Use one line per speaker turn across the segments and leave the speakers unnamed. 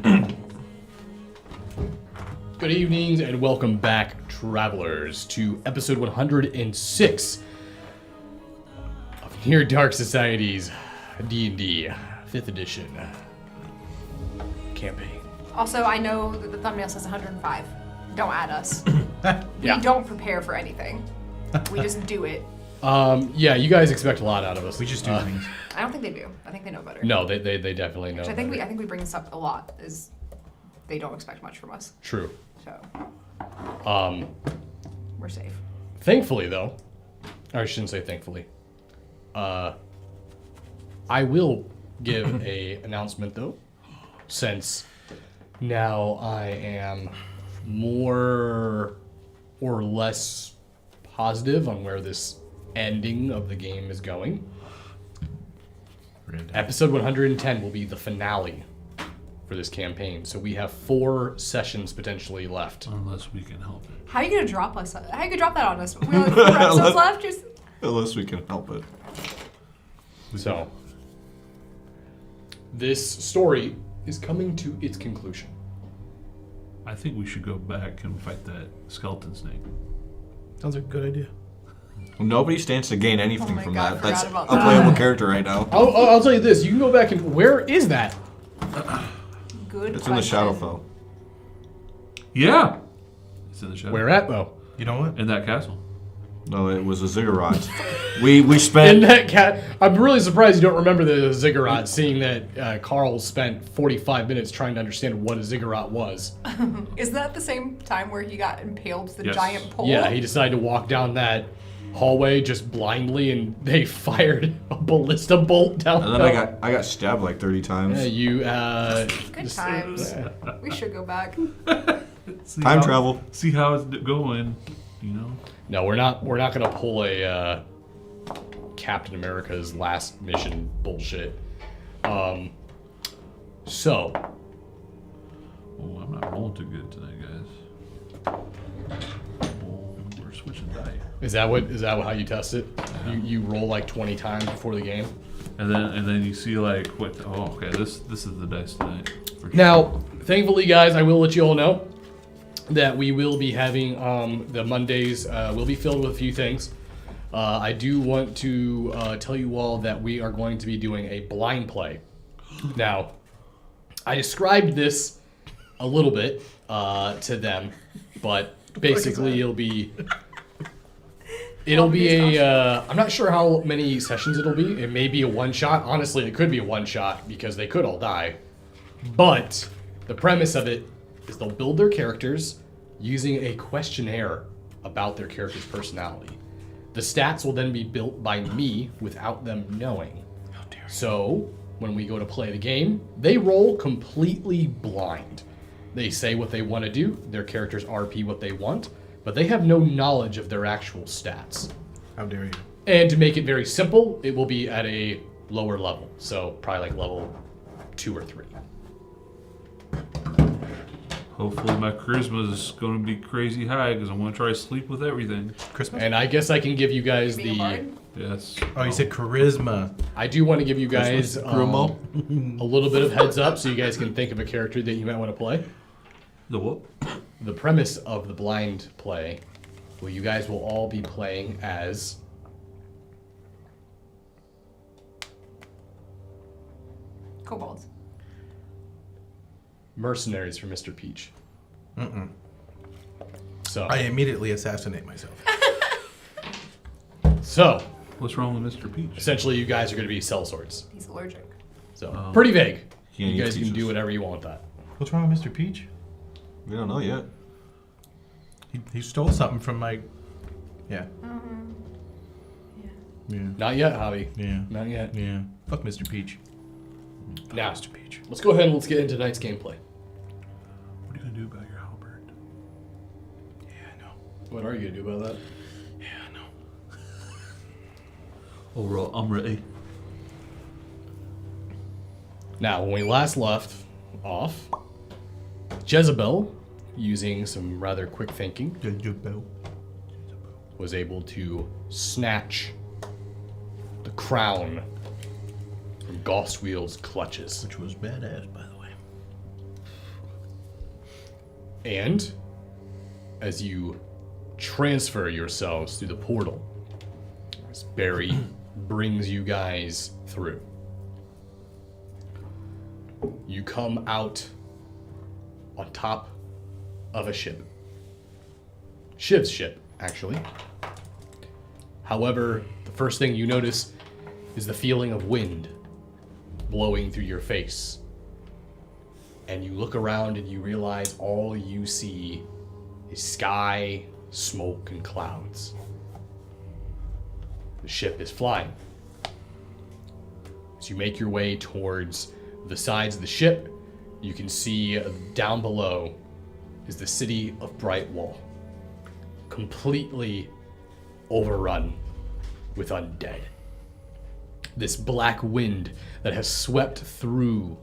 Good evenings and welcome back, travelers, to episode 106 of Near Dark Society's D&D 5th edition campaign.
Also, I know that the thumbnail says 105. Don't add us.
Yeah.
We don't prepare for anything. We just do it.
Yeah, you guys expect a lot out of us.
We just do things.
I don't think they do. I think they know better.
No, they definitely know.
Which I think we bring this up a lot. Is they don't expect much from us.
True.
So. We're safe.
Thankfully, though, or I shouldn't say thankfully. I will give a announcement though, since now I am more or less positive on where this ending of the game is going. Episode 110 will be the finale for this campaign, so we have 4 sessions potentially left.
Unless we can help it.
How are you gonna drop us? How are you gonna drop that on us? We only have 4 episodes left. Just...
Unless we can help it.
So, this story is coming to its conclusion.
I think we should go back and fight that skeleton snake.
Sounds like a good idea.
Nobody stands to gain anything from
God,
that. That's a
forgot about
playable character right now.
I'll tell you this. You can go back and... Where is that?
Good.
It's in the
question.
Shadowfell.
Yeah! It's in the shadow.
Where at, though?
You know what?
In that castle.
No, it was a ziggurat. we spent...
In that cat... I'm really surprised you don't remember the ziggurat, seeing that Carl spent 45 minutes trying to understand what a ziggurat was.
Is that the same time where he got impaled with the
Yes.
giant pole?
Yeah, he decided to walk down that hallway just blindly, and they fired a ballista bolt down.
And then I got stabbed like 30 times.
Yeah, you
Good times. We should go back.
Time travel.
See how it's going, you know?
No, we're not gonna pull a Captain America's last mission bullshit. So.
Oh, I'm not rolling too good tonight, guys. Oh, we're switching die.
Is that how you test it? You roll like 20 times before the game?
And then you see like what? Oh, okay. This is the dice tonight. For sure.
Now, thankfully, guys, I will let you all know that we will be having the Mondays will be filled with a few things. I do want to tell you all that we are going to be doing a blind play. Now, I described this a little bit to them, but basically it'll be a I'm not sure how many sessions it'll be. It may be a one shot. Honestly, it could be a one shot because they could all die. But the premise of it is they'll build their characters using a questionnaire about their character's personality. The stats will then be built by me without them knowing. So, when we go to play the game, they roll completely blind. They say what they want to do, their characters RP what they want, but they have no knowledge of their actual stats.
How dare you?
And to make it very simple, it will be at a lower level. So, probably like level 2 or 3.
Hopefully my charisma is going to be crazy high because I want to try to sleep with everything.
Christmas?
And I guess I can give you guys
Being a bard?
Yes.
Oh, you said charisma.
I do want to give you guys
Grumo?
a little bit of heads up so you guys can think of a character that you might want to play.
The what?
The premise of the blind play, well, you guys will all be playing as
Kobolds.
mercenaries for Mr. Peach. So,
I immediately assassinate myself.
so
What's wrong with Mr. Peach?
essentially, you guys are going to be sellswords.
He's allergic.
So, pretty vague.
Yeah,
You guys can
teach
do
us.
whatever you want with that.
What's wrong with Mr. Peach?
We don't know yet.
He stole something from my... Yeah. Yeah.
Not yet, Javi.
Yeah.
Not yet.
Yeah. Fuck Mr. Peach.
Now,
Mr. Peach.
let's go ahead and let's get into tonight's gameplay.
What are you going to do about your halberd?
Yeah, I know.
What are you going to do about that?
Yeah, I know.
Overall, I'm ready.
Now, when we last left off, Jezebel, using some rather quick thinking, was able to snatch the crown from Gostwheel's clutches.
Which was badass, by the way.
And as you transfer yourselves through the portal, as Barry brings you guys through, you come out on top of a ship. Shiv's ship, actually. However, the first thing you notice is the feeling of wind blowing through your face. And you look around and you realize all you see is sky, smoke, and clouds. The ship is flying. As you make your way towards the sides of the ship, you can see down below is the city of Brightwall, completely overrun with undead. This black wind that has swept through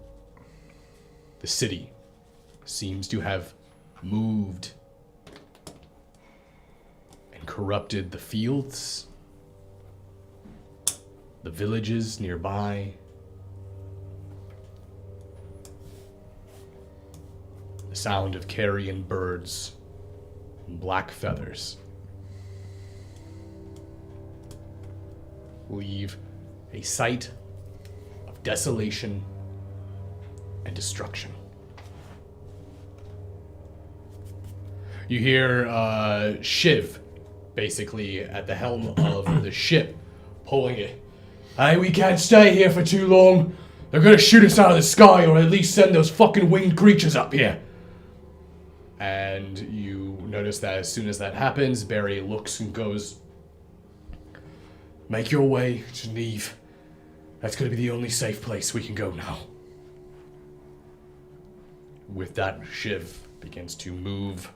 the city seems to have moved and corrupted the fields, the villages nearby. The sound of carrion birds and black feathers leave a sight of desolation and destruction. You hear Shiv, basically at the helm of the ship, pulling it. Hey, we can't stay here for too long. They're gonna shoot us out of the sky, or at least send those fucking winged creatures up here. And you notice that as soon as that happens, Barry looks and goes, make your way to Neve. That's gonna be the only safe place we can go now. With that, Shiv begins to move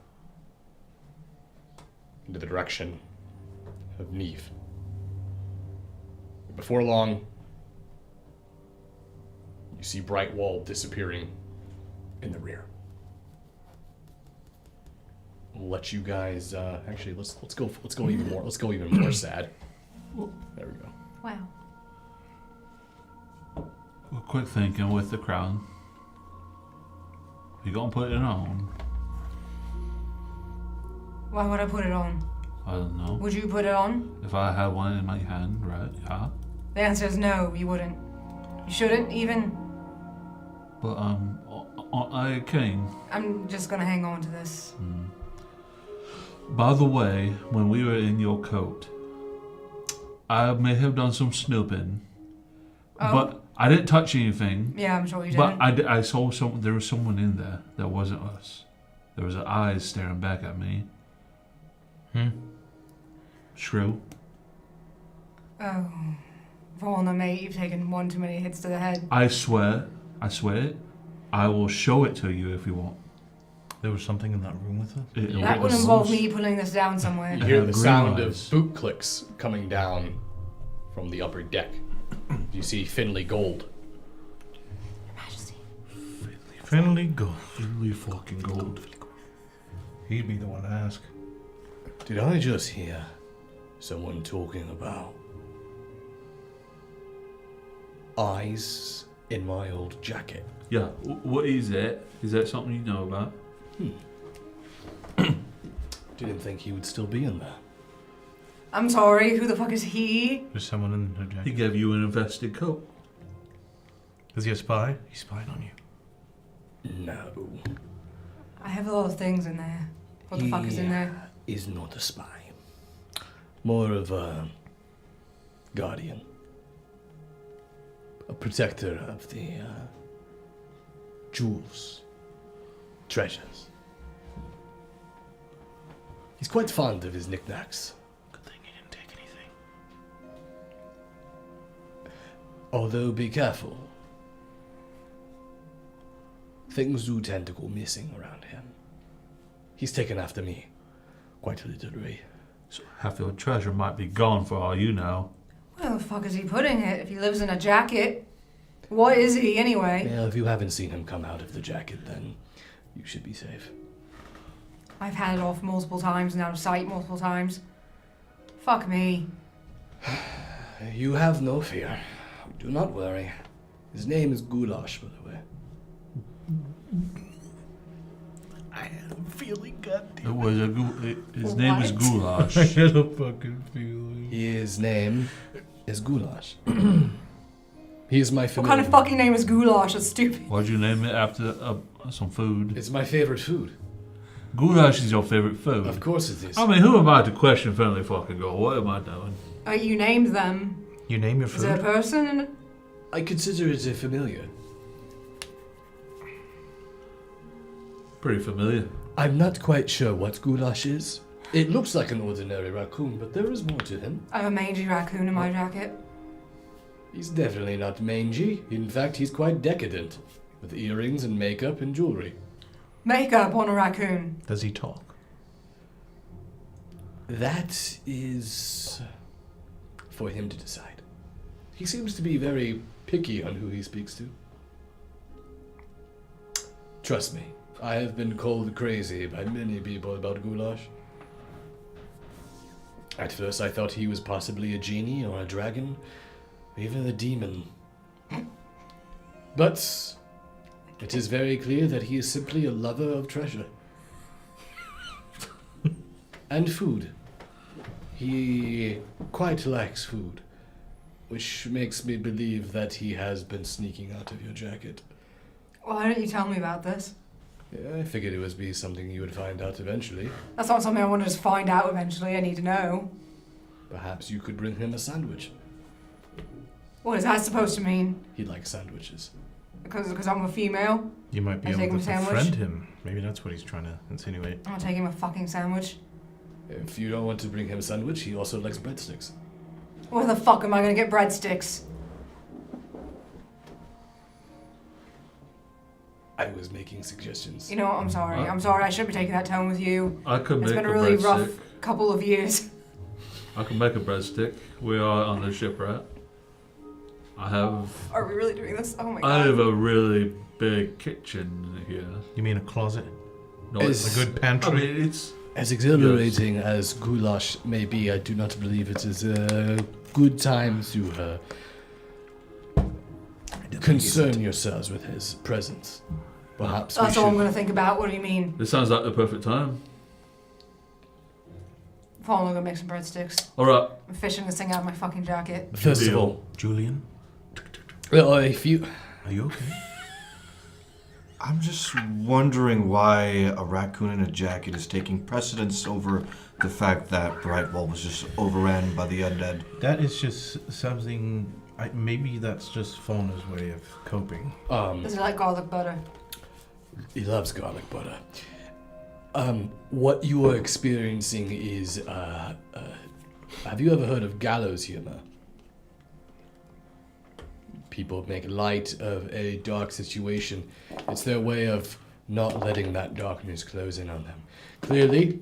into the direction of Neve. Before long, you see Brightwall disappearing in the rear. We'll let you guys actually let's go even more. Let's go even more sad. There we go.
Wow.
Well, quick thinking with the crown. You gonna put it on?
Why would I put it on?
I don't know.
Would you put it on?
If I had one in my hand, right? Yeah.
The answer is no, you wouldn't. You shouldn't even.
But I king.
I'm just gonna hang on to this.
By the way, when we were in your coat, I may have done some snooping, but I didn't touch anything.
Yeah, I'm sure you
But
didn't.
I saw there was someone in there that wasn't us. There was eyes staring back at me. Shrew.
Oh. Vaughan, mate, you've taken one too many hits to the head.
I swear it. I will show it to you if you want.
There was something in that room with us?
That would involve me pulling this down somewhere.
You hear the
Green
sound
eyes.
of boot clicks coming down from the upper deck. You see Finley Gold.
Your Majesty.
Finley Gold.
Finley fucking gold.
He'd be the one to ask.
Did I just hear someone talking about eyes in my old jacket?
Yeah, what is it? Is that something you know about?
Didn't think he would still be in there.
I'm sorry, who the fuck is he?
There's someone in her
He
jacket.
gave you an invested coat.
Is he a spy? He's spying on you.
No.
I have a lot of things in there. What the fuck is in there?
Is not a spy. More of a guardian. A protector of the jewels, treasures. He's quite fond of his knickknacks.
Good thing he didn't take anything.
Although, be careful. Things do tend to go missing around him. He's taken after me, quite literally.
So half your treasure might be gone for all you know.
Where the fuck is he putting it if he lives in a jacket? What is he anyway?
Well, if you haven't seen him come out of the jacket, then you should be safe.
I've had it off multiple times and out of sight multiple times. Fuck me.
You have no fear. Do not worry. His name is Goulash, by the way.
I am
It was his name is
What?
Goulash.
I had a fucking feeling.
His name is Goulash. He is my
What
familiar.
kind of fucking name is goulash? That's stupid.
Why'd you name it after some food?
It's my favorite food.
Goulash is your favorite food.
Of course it is.
I mean, who am I to question Friendly Fucking Go? What am I doing?
You named them.
You name your
Is it a
food?
person?
I consider it a familiar.
Pretty familiar.
I'm not quite sure what Goulash is. It looks like an ordinary raccoon, but there is more to him.
I have a mangy raccoon in my jacket.
He's definitely not mangy. In fact, he's quite decadent, with earrings and makeup and jewelry.
Makeup on a raccoon.
Does he talk?
That is for him to decide. He seems to be very picky on who he speaks to. Trust me, I have been called crazy by many people about Goulash. At first I thought he was possibly a genie or a dragon, or even a demon. But it is very clear that he is simply a lover of treasure. And food. He quite likes food, which makes me believe that he has been sneaking out of your jacket.
Why don't you tell me about this?
Yeah, I figured it would be something you would find out eventually.
That's not something I want to just find out eventually. I need to know.
Perhaps you could bring him a sandwich.
What is that supposed to mean?
He likes sandwiches.
Because I'm a female?
You might be
I take
able
him
to
a sandwich?
befriend him. Maybe that's what he's trying to insinuate.
I'm gonna take him a fucking sandwich.
If you don't want to bring him a sandwich, he also likes breadsticks.
Where the fuck am I gonna get breadsticks?
I was making suggestions.
You know what? I'm sorry.
What?
I'm sorry. I shouldn't be taking that tone with you.
I could
It's
make
been
a
a really
breadstick.
rough couple of years.
I can make a breadstick. We are on the ship, right? I have
Are we really doing this? Oh my
I
god.
have a really big kitchen here.
You mean a closet?
No,
Is-
it's
A good
I
pantry?
mean, it's
As exhilarating as Goulash may be, I do not believe it is a good time to concern yourselves with his presence. Perhaps
That's
we
all I'm
should...
gonna think about. What do you mean?
This sounds like the perfect time.
Fall, I'm gonna make some breadsticks.
All right.
I'm fishing this thing out of my fucking jacket.
First of
Deal.
all,
Julian,
if you...
are you okay?
I'm just wondering why a raccoon in a jacket is taking precedence over the fact that Brightwall was just overran by the undead.
That is just something. Maybe that's just Fauna's way of coping.
Does it like garlic butter?
He loves garlic butter. What you are experiencing is, have you ever heard of gallows humor? People make light of a dark situation. It's their way of not letting that darkness close in on them. Clearly,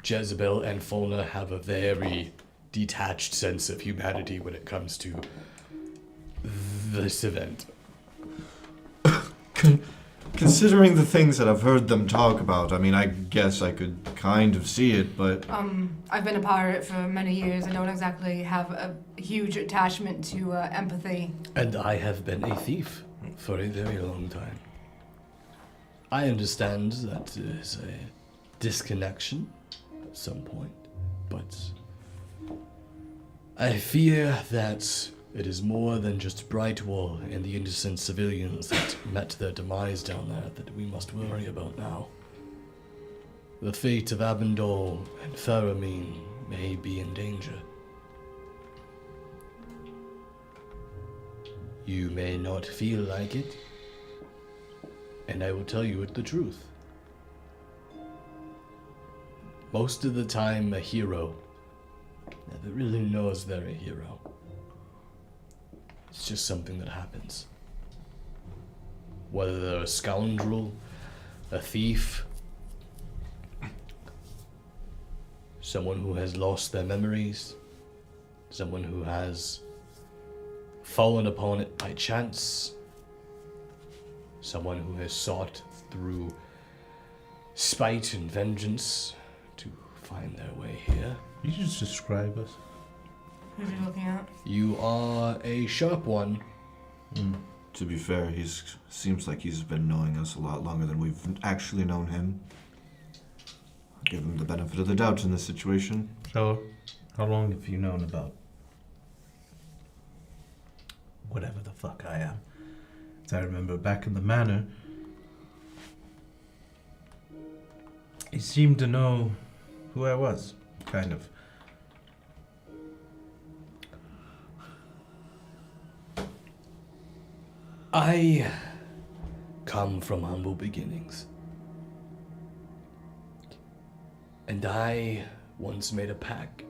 Jezebel and Fauna have a very detached sense of humanity when it comes to this event.
Considering the things that I've heard them talk about, I mean, I guess I could kind of see it, but
I've been a pirate for many years. I don't exactly have a huge attachment to empathy.
And I have been a thief for a very long time. I understand that there's a disconnection at some point, but I fear that it is more than just Brightwall and the innocent civilians that met their demise down there that we must worry about now. The fate of Abendol and Fera'myn may be in danger. You may not feel like it, and I will tell you the truth. Most of the time, a hero never really knows they're a hero. It's just something that happens. Whether they're a scoundrel, a thief, someone who has lost their memories, someone who has fallen upon it by chance, someone who has sought through spite and vengeance to find their way here.
You just describe us.
Who's he looking at?
You are a sharp one.
to be fair, seems like he's been knowing us a lot longer than we've actually known him. give him the benefit of the doubt in this situation.
So, how long have you known about whatever the fuck I am? As I remember back in the manor, he seemed to know who I was, kind of.
I come from humble beginnings. And I once made a pact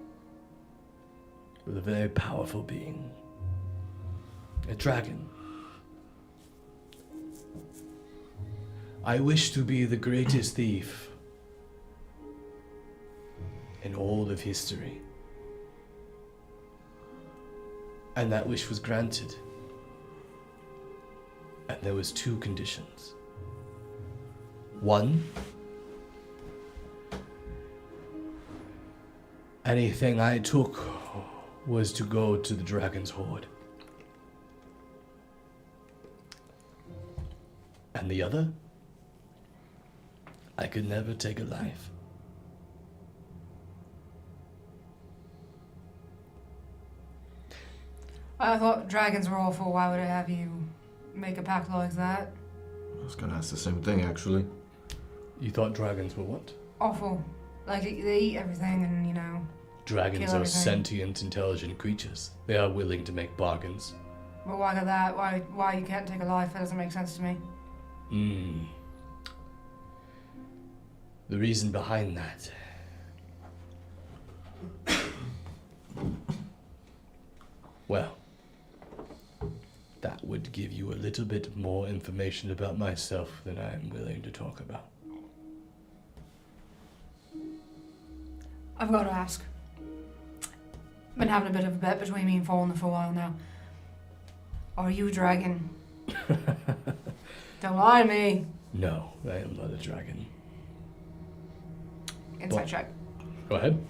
with a very powerful being, a dragon. I wish to be the greatest thief in all of history. And that wish was granted. And there was 2 conditions. 1, anything I took was to go to the dragon's hoard. And the other, I could never take a life.
I thought dragons were awful. Why would it have you make a pact like that?
I was gonna ask the same thing, actually.
You thought dragons were what?
Awful. Like, they eat everything and, you know...
Dragons
Kill
are
everything.
sentient, intelligent creatures. They are willing to make bargains.
But why got that? Why you can't take a life? That doesn't make sense to me.
The reason behind that... well, that would give you a little bit more information about myself than I am willing to talk about.
I've got to ask. Been having a bit of a bet between me and Fallen for a while now. Are you a dragon? Don't lie to me.
No, I am not a dragon.
Insight
Well-
check.
Go ahead.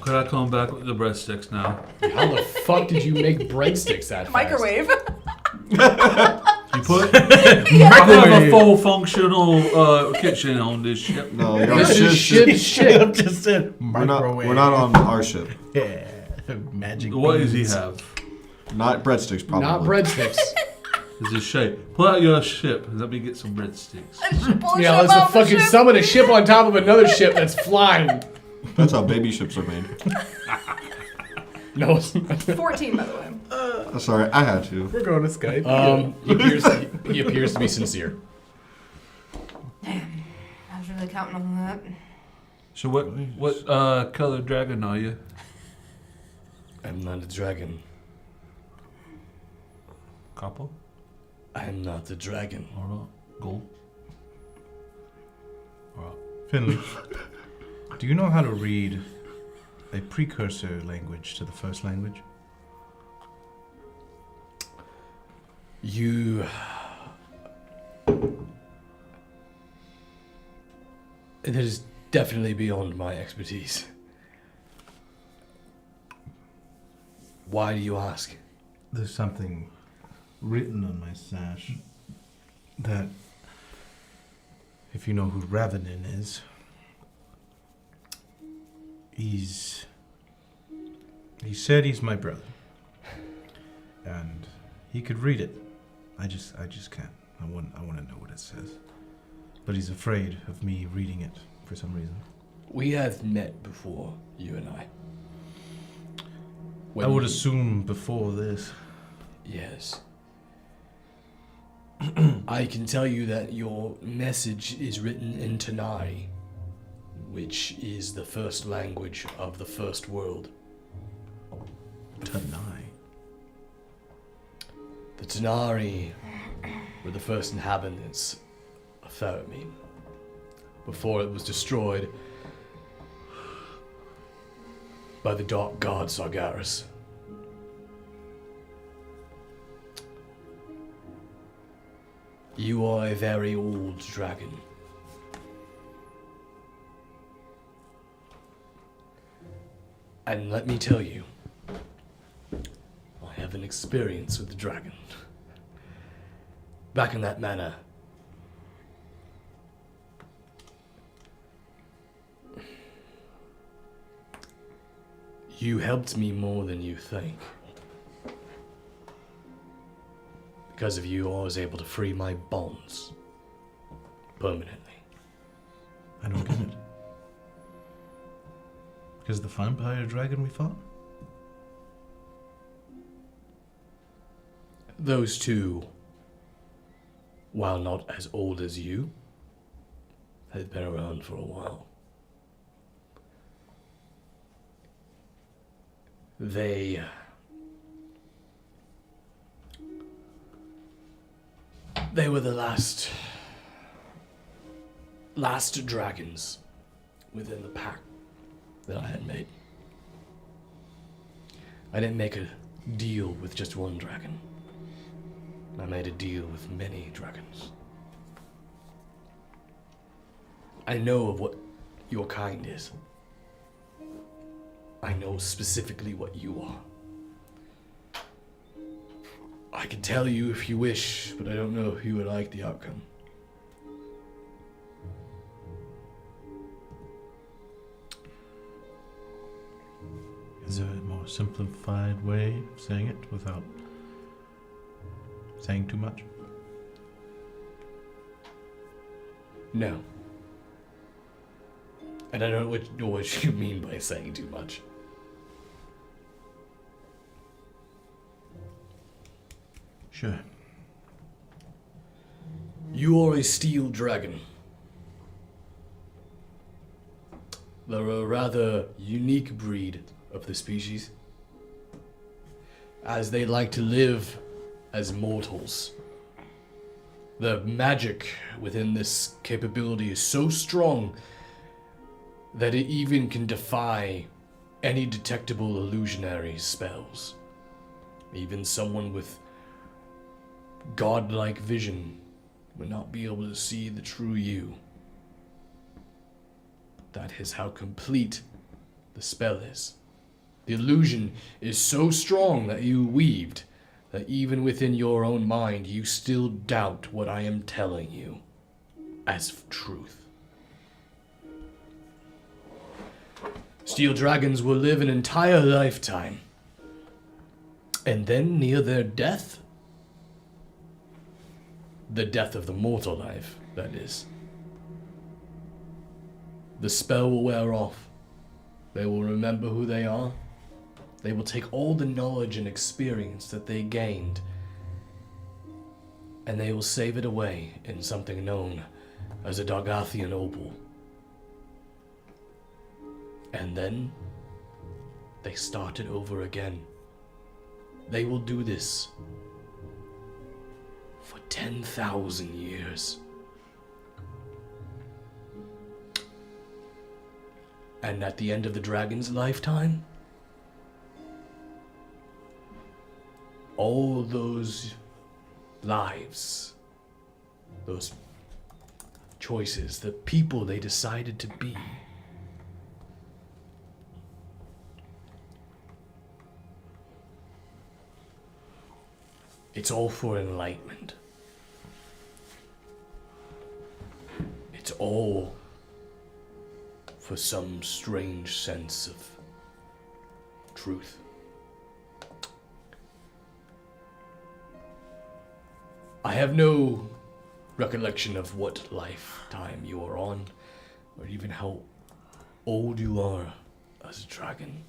Could I come back with the breadsticks now?
How the fuck did you make breadsticks that fast?
Microwave.
You put I have a full functional kitchen on this ship.
No, you're
This is ship shit.
Just said
We're not,
microwave.
we're not on our ship.
Yeah, magic.
What does he
beans.
have?
Not breadsticks, probably.
Not breadsticks.
Is his shape? Pull out your ship and let me get some breadsticks.
Yeah, let's fucking summon a ship on top of another ship that's flying.
That's how baby ships are made.
No, it's not.
14, by the way.
Sorry, I had to.
We're going to Skype.
He appears to be sincere.
Damn. I was really counting on that.
So what color dragon are you?
I'm not a dragon.
Copper
I am not a dragon.
or not? Gold? Or
Finley, do you know how to read a precursor language to the first language?
You... It is definitely beyond my expertise. Why do you ask?
There's something written on my sash that, if you know who Ravenin is, he said he's my brother, and he could read it. I just can't. I want to know what it says, but he's afraid of me reading it for some reason.
We have met before, you and I.
I would assume before this.
Yes. I can tell you that your message is written in Tanai, which is the first language of the first world.
Tanai.
The Tanari were the first inhabitants of Fera'myn before it was destroyed by the dark god Sargeras. You are a very old dragon. And let me tell you, I have an experience with the dragon. Back in that manor, You helped me more than you think. Because of you, I was able to free my bonds. Permanently.
I don't get it. Because the vampire dragon we fought?
Those two, while not as old as you, had been around for a while. They were the last dragons within the pack that I had made. I didn't make a deal with just one dragon. I made a deal with many dragons. I know of what your kind is. I know specifically what you are. I can tell you if you wish, but I don't know if you would like the outcome.
Is there a more simplified way of saying it without saying too much?
No. And I don't know what you mean by saying too much.
Sure.
You are a steel dragon. They're a rather unique breed of the species, as they like to live as mortals. The magic within this capability is so strong that it even can defy any detectable illusionary spells. Even someone with godlike vision would not be able to see the true you. That is how complete the spell is. The illusion is so strong that you weaved that even within your own mind you still doubt what I am telling you as truth. Steel dragons will live an entire lifetime, and then near their death, the death of the mortal life, that is, the spell will wear off. They will remember who they are. They will take all the knowledge and experience that they gained, and they will save it away in something known as a Dargathian opal. And then they start it over again. They will do this for 10,000 years. And at the end of the dragon's lifetime, all those lives, those choices, the people they decided to be, it's all for enlightenment. It's all for some strange sense of truth. I have no recollection of what lifetime you are on, or even how old you are as a dragon.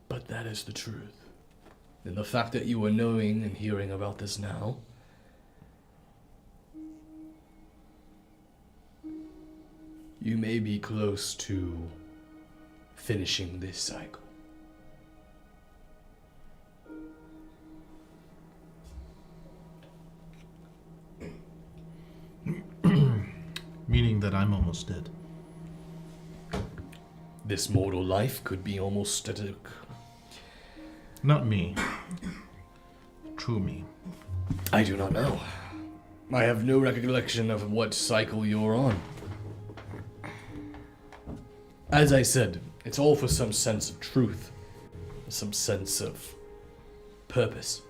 But that is the truth. And the fact that you are knowing and hearing about this now, you may be close to finishing this cycle.
Meaning that I'm almost dead.
This mortal life could be almost at a...
Not me. True me.
I do not know. I have no recollection of what cycle you're on. As I said, it's all for some sense of truth, some sense of purpose.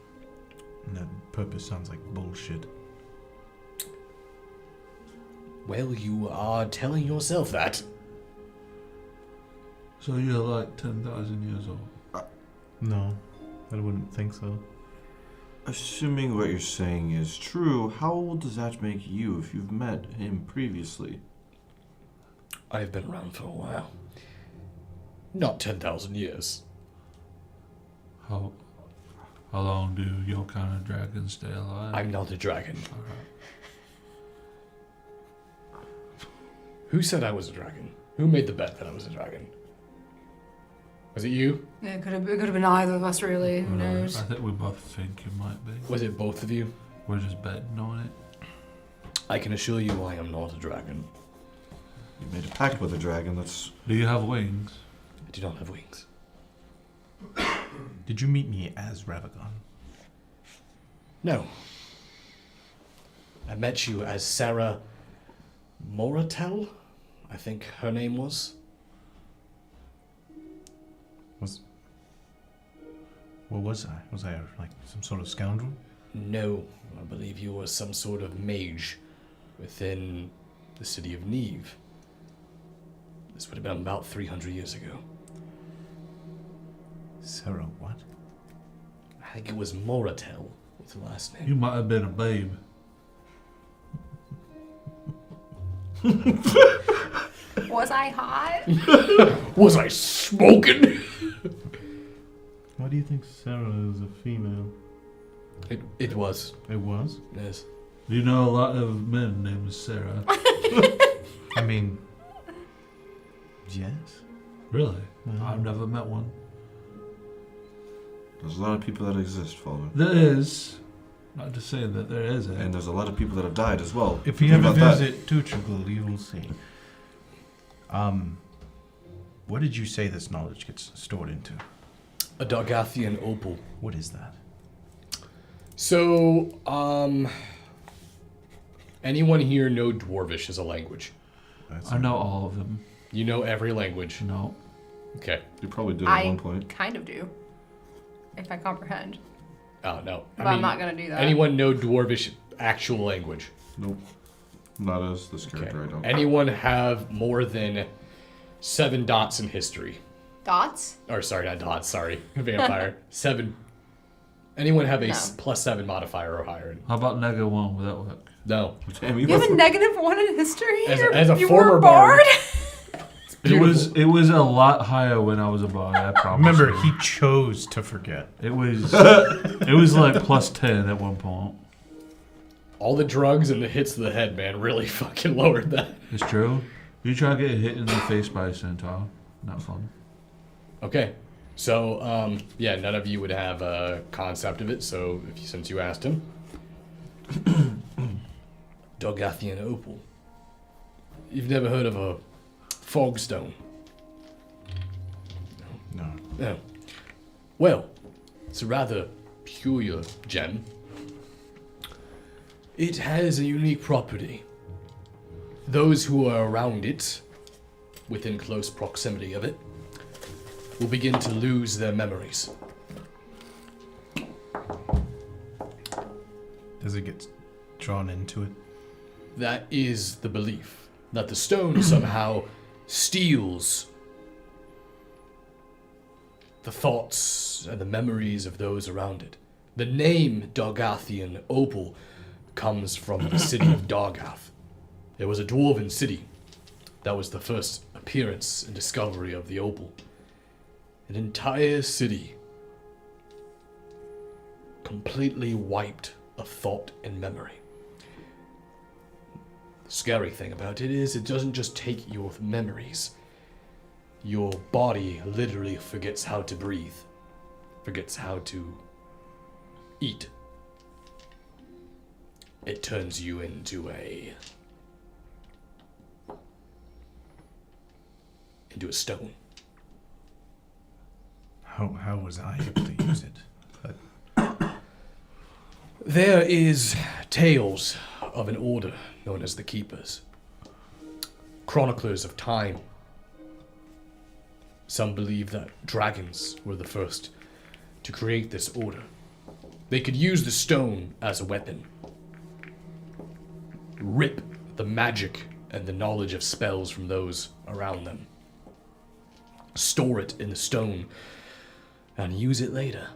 And that purpose sounds like bullshit.
Well, you are telling yourself that.
So you're like 10,000 years old.
No, I wouldn't think so.
Assuming what you're saying is true, how old does that make you if you've met him previously?
I've been around for a while. Not 10,000 years.
How long do your kind of dragons stay alive?
I'm not a dragon.
Alright.
Who said I was a dragon? Who made the bet that I was a dragon? Was it you?
Yeah, it could have been either of us, really. Who knows?
I think we both think you might be.
Was it both of you?
We're just betting on it.
I can assure you I am not a dragon.
You made a pact with a dragon. That's
Do you have wings?
I do not have wings.
Did you meet me as Ravagon?
No. I met you as Sarah Moratel, I think her name was.
What was I? Was I like some sort of scoundrel?
No, I believe you were some sort of mage within the city of Neve. This would have been about 300 years ago.
Sarah, what?
I think it was Moratel was the last name.
You might have been a babe.
Was I hot?
Was I smoking?
Why do you think Sarah is a female?
It was.
It was?
Yes.
You know a lot of men named Sarah.
I mean, yes.
Really?
Mhm.
I've never met one.
there's a lot of people that exist, Father.
There is. Not just saying that there is.
And there's a lot of people that have died as well.
If you
Think
ever
about that.
visit Tuchigul, you will see. What did you say this knowledge gets stored into?
A Dargathian opal.
What is that?
So, anyone here know Dwarvish as a language?
That's
I know all of them.
You know every language.
No.
Okay.
You probably did at
I
one point.
kind of do. If I comprehend.
Oh, no.
But I'm not going to do that.
Anyone know Dwarvish actual language?
Nope. Not as this character, I don't.
Anyone have more than 7 dots in history?
Dots?
Or sorry, not dots, sorry. Vampire. 7. Anyone have a
No.
+7 modifier or higher?
How about -1? Would that work?
No.
Damn,
You have a -1 in history?
As a
you
former
were a bard?
It was a lot higher when I was a bard, I promise.
Remember,
you.
he chose to forget.
It was like +10 at one point.
All the drugs and the hits to the head, man, really fucking lowered that.
It's true. You try to get hit in the face by a centaur. Not fun.
Okay. So, yeah, none of you would have a concept of it, so since you asked him. Dargathian opal. You've never heard of a fogstone?
No.
No. Well, it's a rather peculiar gem. It has a unique property. Those who are around it, within close proximity of it, will begin to lose their memories.
Does it get drawn into it?
That is the belief, that the stone somehow steals the thoughts and the memories of those around it. The name Dargathian Opal comes from the city of Dargath. It was a dwarven city. That was the first appearance and discovery of the opal. An entire city completely wiped of thought and memory. The scary thing about it is it doesn't just take your memories. Your body literally forgets how to breathe, forgets how to eat. It turns you into a stone.
How was I able to use it?
There is tales of an order known as the Keepers, chroniclers of time. Some believe that dragons were the first to create this order. They could use the stone as a weapon, rip the magic and the knowledge of spells from those around them. store it in the stone, and use it later.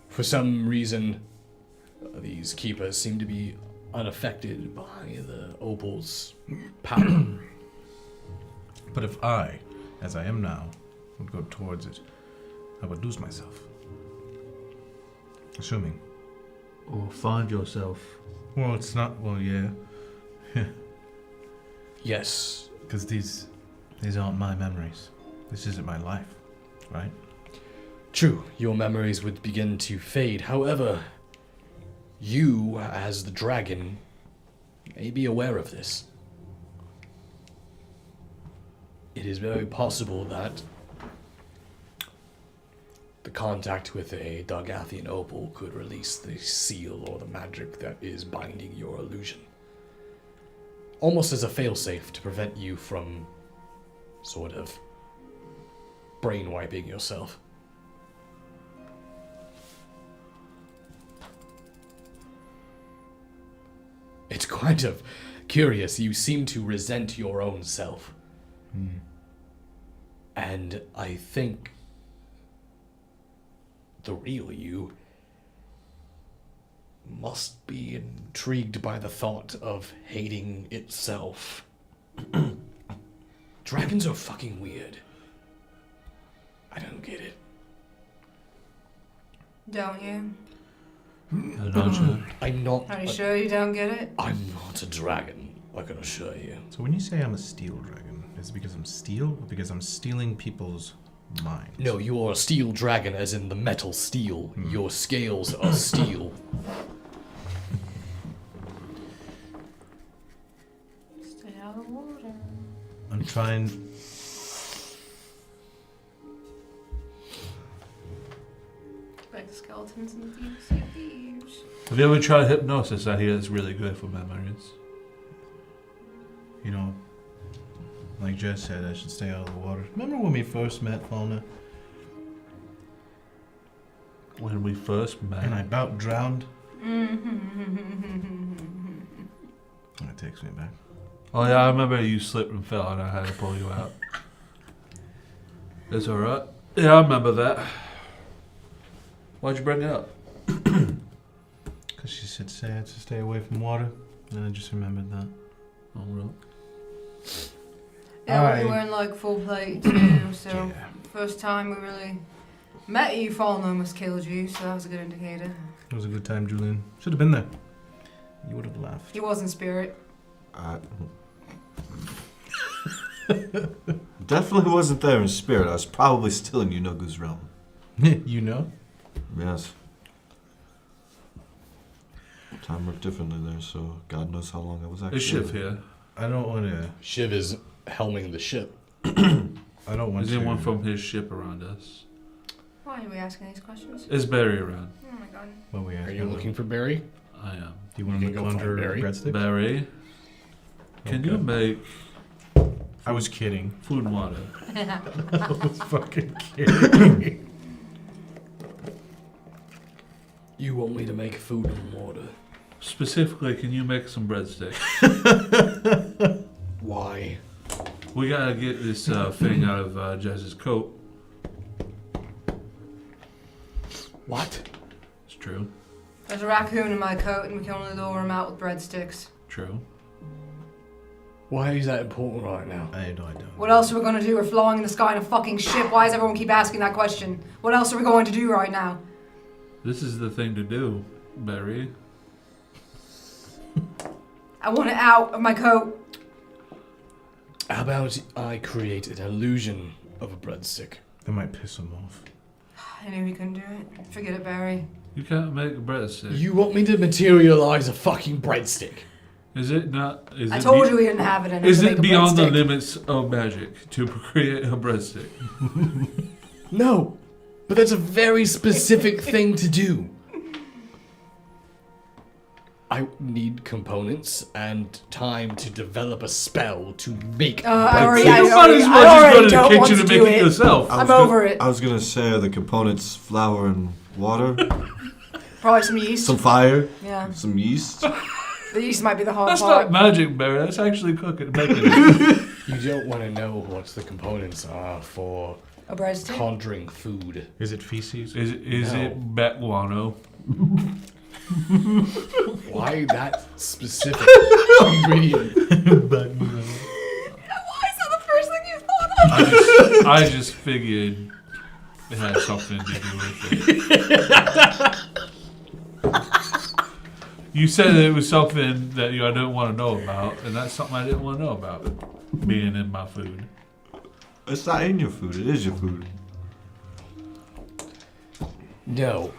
For some reason, these keepers seem to be unaffected by the opal's power.
But if I, as I am now, would go towards it, I would lose myself. Assuming.
Or find yourself.
Well, it's not. Well, yeah.
Yes.
Because these aren't my memories. This isn't my life, right?
True, your memories would begin to fade. However, you, as the dragon, may be aware of this. It is very possible that the contact with a Dargathian opal could release the seal or the magic that is binding your illusion. Almost as a failsafe to prevent you from sort of brainwiping yourself. It's kind of curious. You seem to resent your own self. And I think the real you must be intrigued by the thought of hating itself. Dragons are fucking weird. I don't get it.
Don't you?
Don't you?
I'm not.
Are you sure you don't get it?
I'm not a dragon, I can assure you.
So when you say I'm a steel dragon, is it because I'm steel or because I'm stealing people's minds?
No, you are a steel dragon, as in the metal steel. Your scales are steel.
Stay out of the water.
I'm trying.
Like the skeletons in the deep sea of thieves.
Have you ever tried hypnosis? I hear it's really good for memories.
You know, like Jess said, I should stay out of the water. Remember when we first met, Fauna?
When we first met.
And I about drowned? And it takes me back.
Oh yeah, I remember you slipped and fell and I had to pull you out. It's alright. Yeah, I remember that. Why'd you bring it up?
Because she said to stay away from water. And I just remembered that.
Oh, really?
Yeah, we were in like full plate too, so
Yeah.
first time we really met you, fallen almost killed you, so that was a good indicator.
It was a good time, Julian. Should have been there. You would have laughed.
He was in spirit.
Definitely wasn't there in spirit. I was probably still in Yunogu's realm.
You know?
Yes. Time worked differently there, so God knows how long I was actually.
Is Shiv here?
I don't want to.
Shiv is helming the ship.
I don't want
Is
to.
anyone from his ship around us?
Why are we asking these questions?
Is Barry around?
Oh my god.
What we
Are you looking for Barry?
I am.
Do you want
You
to
can go
conjure
find Barry.
breadsticks?
Barry, can you
Okay.
make
I was kidding.
food and water?
I was fucking kidding.
You want me to make food and water?
Specifically, can you make some breadsticks?
Why?
We gotta get this thing out of Jess's coat.
What?
It's true.
There's a raccoon in my coat and we can only lure him out with breadsticks.
True.
Why is that important right now?
I don't.
What else are we gonna do? We're flying in the sky in a fucking ship. Why does everyone keep asking that question? What else are we going to do right now?
This is the thing to do, Barry.
I want it out of my coat.
How about I create an illusion of a breadstick?
That might piss him off.
I knew he couldn't do it. Forget it, Barry.
You can't make a breadstick.
You want me to materialize a fucking breadstick?
Is it not? Is
I
it
told you we didn't have it in us
Is
to make
it
a
beyond the
breadstick.
limits of magic to create a breadstick?
No, but that's a very specific thing to do. I need components and time to develop a spell to make
I already-
breadsticks.
You might as
I
well just
already
go to the
don't want
kitchen
to
and
do
make it
it.
yourself.
I'm over it.
I was gonna say the components: flour and water,
Probably some yeast.
some fire,
Yeah.
some yeast.
The yeast might be the hard
That's
part.
not magic, Barry. That's actually cooking, making it.
You don't want to know what the components are for
A breadstick?
conjuring food.
Is it feces?
Is
No.
it bat guano?
Why that specific ingredient?
Why is that the first thing you thought of?
I just figured it had something to do with it. You said that it was something that I didn't want to know about, and that's something I didn't want to know about, being in my food.
It's not in your food. It is your food.
No.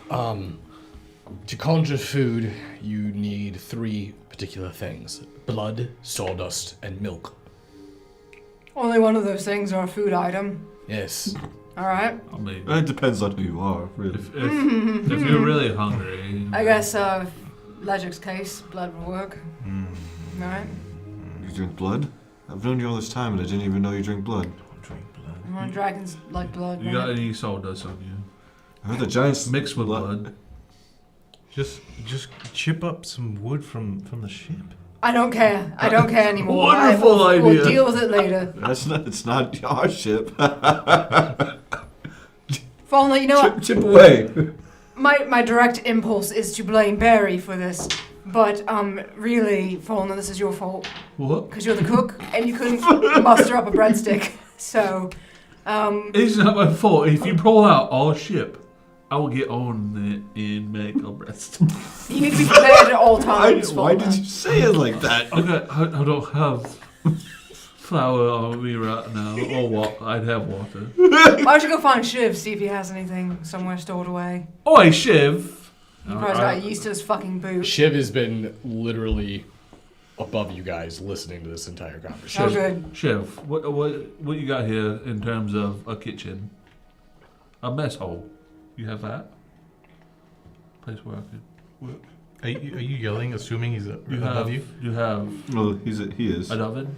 To conjure food, you need 3 particular things: blood, sawdust, and milk.
Only one of those things are a food item.
Yes.
Alright.
I mean,
It depends on who you are, really.
if you're really hungry,
I guess, Legic's case, blood will work. Alright.
You drink blood? I've known you all this time and I didn't even know you drink blood.
Drink blood.
Dragons like blood.
you got
right?
any sawdust on you?
I heard the giants
Mixed with blood.
Just chip up some wood from the ship.
I don't care. I don't care anymore.
Wonderful
We'll
idea.
deal with it later.
It's not our ship.
Fallen, you know what?
Chip away.
My direct impulse is to blame Barry for this. But, really, Fallen, this is your fault.
What?
Because you're the cook, and you couldn't muster up a breadstick. So,
It's not my fault. If you pull out our ship, I will get on it and make a breast.
you need to be prepared at all times,
Why
Fallen.
did you say it like that?
Okay, I don't have flour on me right now, or what? I'd have water.
Why don't you go find Shiv, see if he has anything somewhere stored away.
Oi, Shiv!
He probably got used to his fucking boot.
Shiv has been literally above you guys listening to this entire conversation.
Oh, good.
Shiv, what you got here in terms of a kitchen? A mess hole. You have that? Place where I could work.
Are you yelling, assuming he's above
have
you?
You have
Well, he is.
an oven.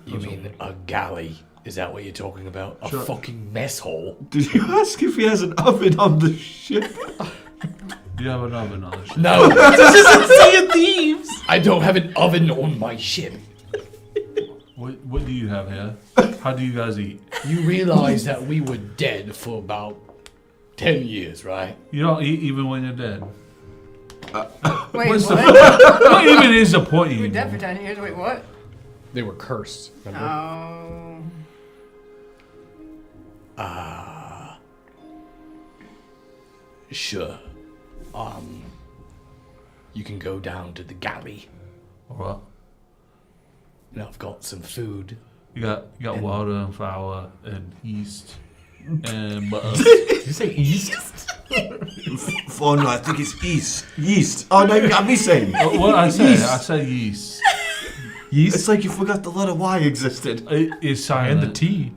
You mean a galley? Is that what you're talking about? A
Sure.
fucking mess hole?
Did you ask if he has an oven on the ship?
You have an oven on the ship.
No!
Sea of Thieves!
I don't have an oven on my ship.
What do you have here? How do you guys eat?
You realize that we were dead for about 10 years, right?
You don't eat even when you're dead.
Wait,
What's
what?
What even is the point
You were dead for
anymore?
10 years. Wait, what?
They were cursed, remember?
Oh.
Sure. You can go down to the galley.
What?
And I've got some food.
You got water and flour and yeast and butter.
Did you say east?
Oh no, I think it's yeast. Oh no, you got me saying.
What I said?
Yeast.
I said yeast.
It's like you forgot the letter Y existed.
It is silent.
And the T.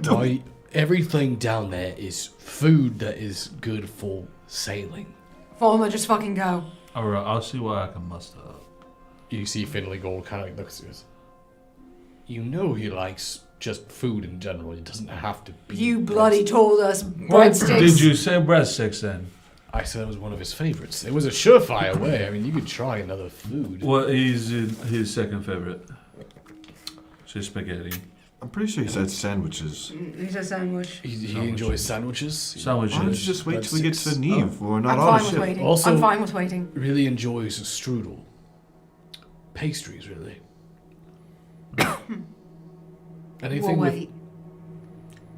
Why, everything down there is food that is good for sailing.
Fallen, just fucking go.
Alright, I'll see what I can muster up.
You see Finley Gold kind of looks at us. You know he likes just food in general. It doesn't have to be.
You bloody told us
What
breadsticks.
did you say breadsticks then?
I said it was one of his favorites. It was a surefire way. I mean, you could try another food.
What is his second favorite? Just spaghetti.
I'm pretty sure he said sandwiches.
He said sandwich.
He enjoys sandwiches.
Sandwiches.
Why don't you just wait till we get to
breadsticks.
Neve? We're
I'm
not on
fine
a
with
ship.
waiting.
Also-
I'm fine with waiting.
Really enjoys strudel. Pastries, really. Anything
We'll
with
wait.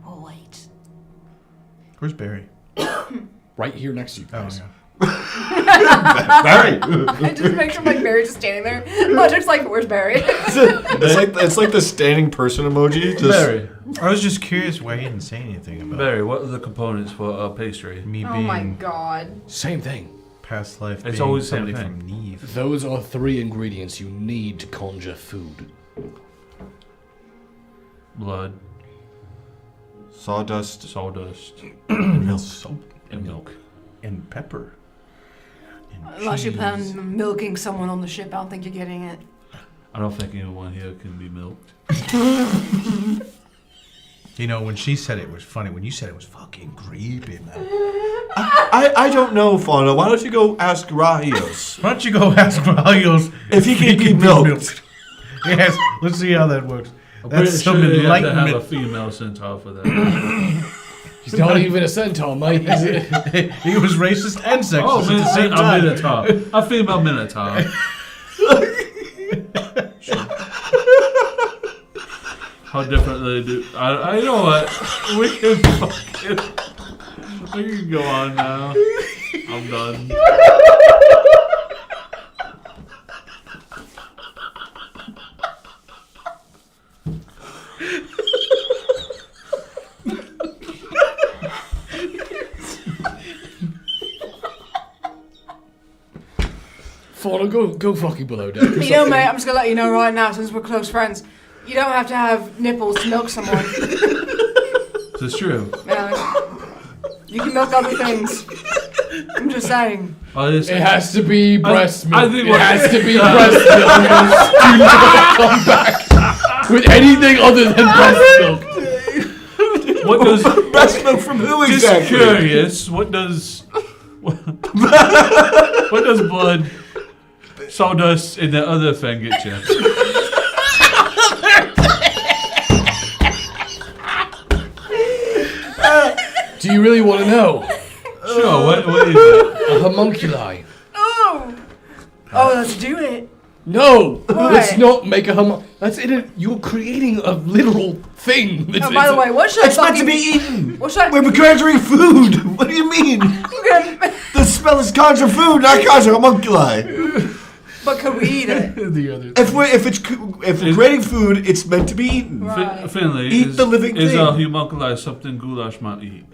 We'll wait.
Where's Barry?
right here next to you
Oh,
guys.
yeah.
Barry!
I just make sure like Barry's just standing there. Magic's like, where's Barry?
it's like the standing person emoji. Just
Barry,
I was just curious why he didn't say anything about
Barry, what are the components for a pastry?
me
Oh my
being
god.
Same thing.
past life
It's
being
always the same
somebody
thing.
from Neve.
Those are 3 ingredients you need to conjure food.
Blood,
sawdust.
sawdust,
And milk. Salt.
and milk.
And pepper. And
Unless you
cheese.
plan on milking someone on the ship, I don't think you're getting it.
I don't think anyone here can be milked.
You know, when she said it was funny. When you said it was fucking creepy, man.
I don't know, Fauna. Why don't you go ask Rahios
Why don't you go ask Ralios
if he can be milked?
Yes, let's see how that works.
I'm pretty
That's
sure
some
you have to have a
enlightenment.
female centaur for that.
He's not even a centaur, mate, is it?
He was racist and sexist
Oh,
at the same
a
time.
minotaur. A female minotaur. How differently do... I know what. We can go on now. I'm done.
Fauna, go fucking below deck.
You know, mate, I'm just gonna let you know right now, since we're close friends, you don't have to have nipples to milk someone.
This is true.
You can milk other things. I'm just saying.
Oh, this,
It has to be breast milk.
I think
it
what-
has to be breast milk. Do not come back with anything other than breast milk.
what does...
Breast milk from who
Just
exactly?
curious, what does blood, sawdust, and the other thing get you?
Do you really want to know?
Sure, what is it?
A homunculi.
Oh, let's do it.
No,
Why?
let's not make a That's it. You're creating a literal thing.
Oh, by the way, what should I
It's meant to
fucking...
be eaten.
What should I...
We're conjuring food. What do you mean? The spell is conjure food, not conjure homunculi.
But could we eat it?
the other.
If we're creating food, it's meant to be eaten.
Right.
Finley,
Eat the living
is
thing.
a homunculi something goulash might eat?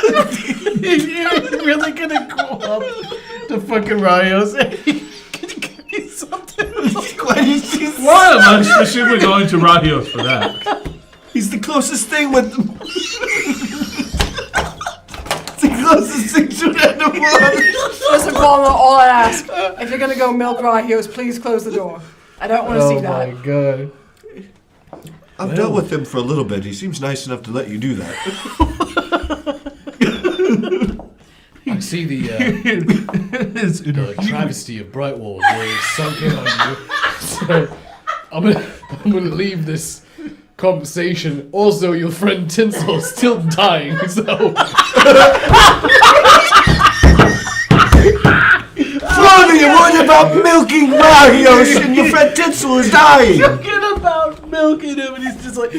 You're really gonna go up to fucking Rayos and give me something?
Why am I specifically going to Radios for that?
He's the closest thing with. It's the closest thing to an animal.
Listen, Palmer, all I ask, if you're gonna go milk Rahios, please close the door. I don't want to see that.
god.
I've dealt with him for a little bit. He seems nice enough to let you do that.
I see the travesty of Brightwall really sunk in on you. So I'm gonna leave this conversation. Also, your friend Tinsel's still dying, so
Father, you're worried about milking Marios and your friend Tinsel is dying.
Forget about milking him, and he's just like,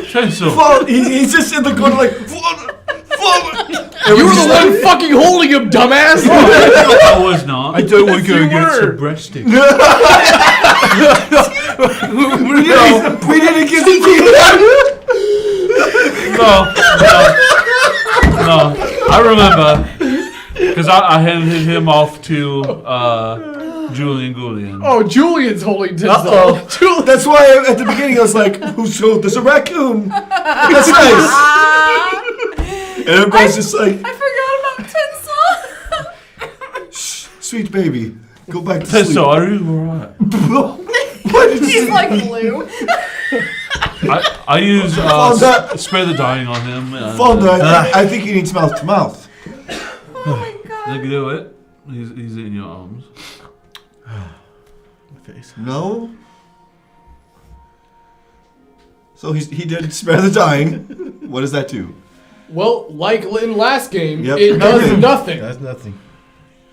Tinsel.
He's just in the corner like, Father.
you were the one fucking holding him, dumbass.
I was not.
I don't want to
you
go get
were.
some breaststicks.
We didn't give the
No. I remember because I handed him off to Julian Goulian.
Oh, Julian's holding Tinsel.
Uh-oh. That's why at the beginning I was like, so there's a raccoon. That's nice. And everybody's just like,
I forgot about Tinsel.
shh, sweet baby, go back to
Tinsel,
sleep.
are you alright?
Why did
He's
you
like blue.
I use
Fonda.
spare the dying on him. And,
Fonda, I think he needs mouth to mouth.
Oh my god.
Look do it. He's in your arms.
Face.
No? So he did spare the dying. What does that do?
Well, like in last game,
Yep.
it does nothing.
That's nothing.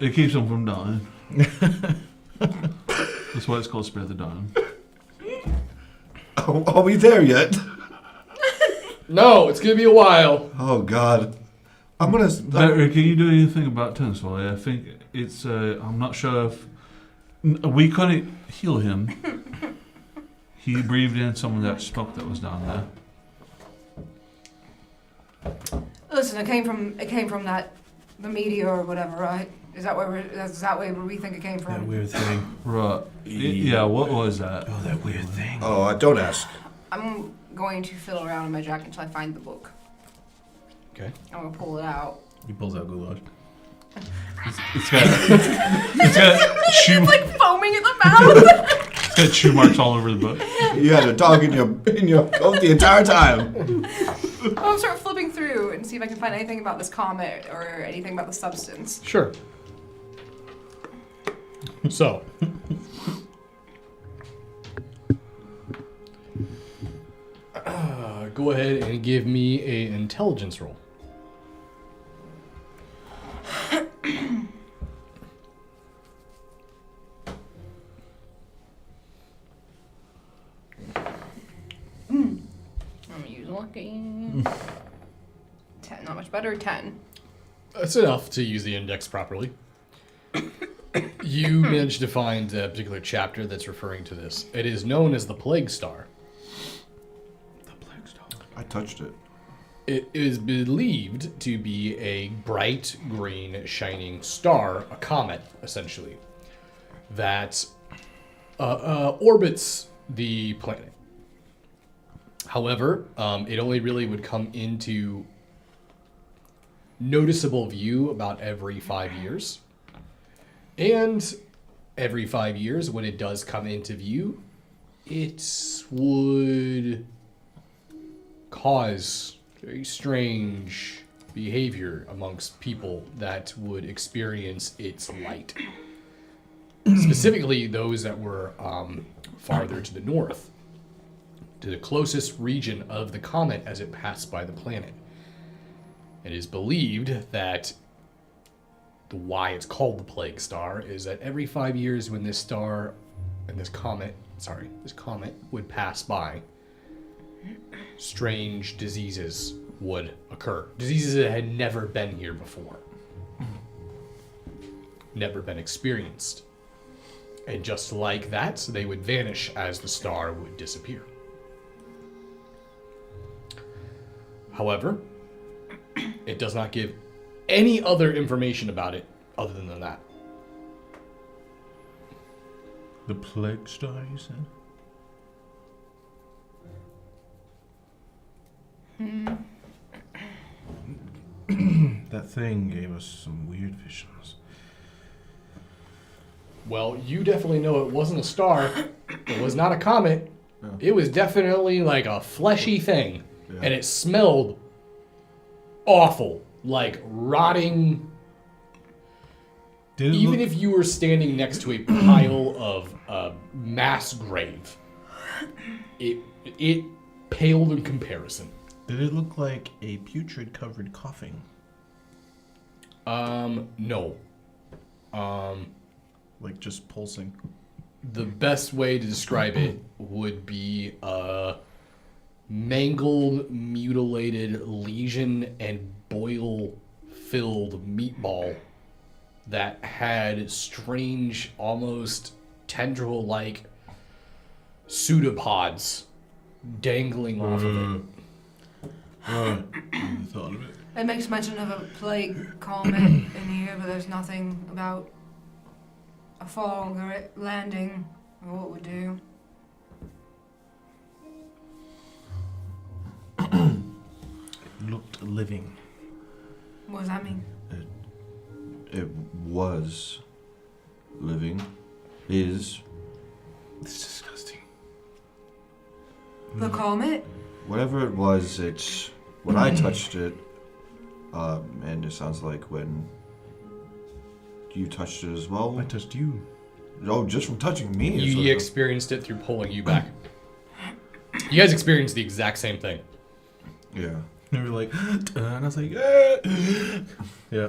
It keeps him from dying. That's why it's called spare the dying.
Are we there yet?
No, it's gonna be a while.
Oh God. I'm gonna.
Can you do anything about Tinsel? I think it's. I'm not sure if we couldn't heal him. He breathed in some of that smoke that was down there.
Listen, it came from the meteor or whatever, right? Is that where we think it came
That
from?
weird thing.
Right. Yeah. What was that?
Oh, that weird thing.
Oh, don't ask.
I'm going to fiddle around in my jacket until I find the book.
Okay.
I'm gonna pull it out.
He pulls out goulash.
It's got shoe.
It's like foaming in the mouth.
It's got shoe marks all over the book.
You had a dog in your coat the entire time.
I'll start flipping through and see if I can find anything about this comet or anything about the substance.
Sure. So, go ahead and give me an intelligence roll.
I'm gonna use lucky. 10, not much better. 10.
That's enough to use the index properly. You managed to find a particular chapter that's referring to this. It is known as the Plague Star.
The Plague Star.
I touched it.
It is believed to be a bright green shining star, a comet, essentially, that orbits the planet. However, it only really would come into noticeable view about every 5 years. And every 5 years, when it does come into view, it would cause very strange behavior amongst people that would experience its light. Specifically, those that were farther to the north, to the closest region of the comet as it passed by the planet. It is believed that why it's called the Plague Star is that every 5 years when this comet would pass by, strange diseases would occur. Diseases that had never been here before. Never been experienced. And just like that, they would vanish as the star would disappear. However, it does not give any other information about it other than that.
The Plague Star, you said? That thing gave us some weird visions.
Well, you definitely know it wasn't a star. It was not a comet.
Yeah.
It was definitely like a fleshy thing.
Yeah.
And it smelled awful. Like rotting. Even if you were standing next to a pile of mass grave, it paled in comparison.
Did it look like a putrid covered coughing?
No.
Like just pulsing?
The best way to describe it would be a mangled, mutilated, lesion and boil-filled meatball that had strange, almost tendril-like pseudopods dangling off of it.
I thought of it.
It makes mention of a plague comet in here, but there's nothing about a fog or it landing or what it would do.
It looked living.
What does that mean?
It was living. Is.
It's disgusting.
The comet?
Whatever it was, it's. When I touched it, and it sounds like when you touched it as well.
I touched you.
Oh, just from touching me. is
You
what it-
experienced it through pulling you back. You guys experienced the exact same thing.
Yeah.
They were like, and I was like, yeah.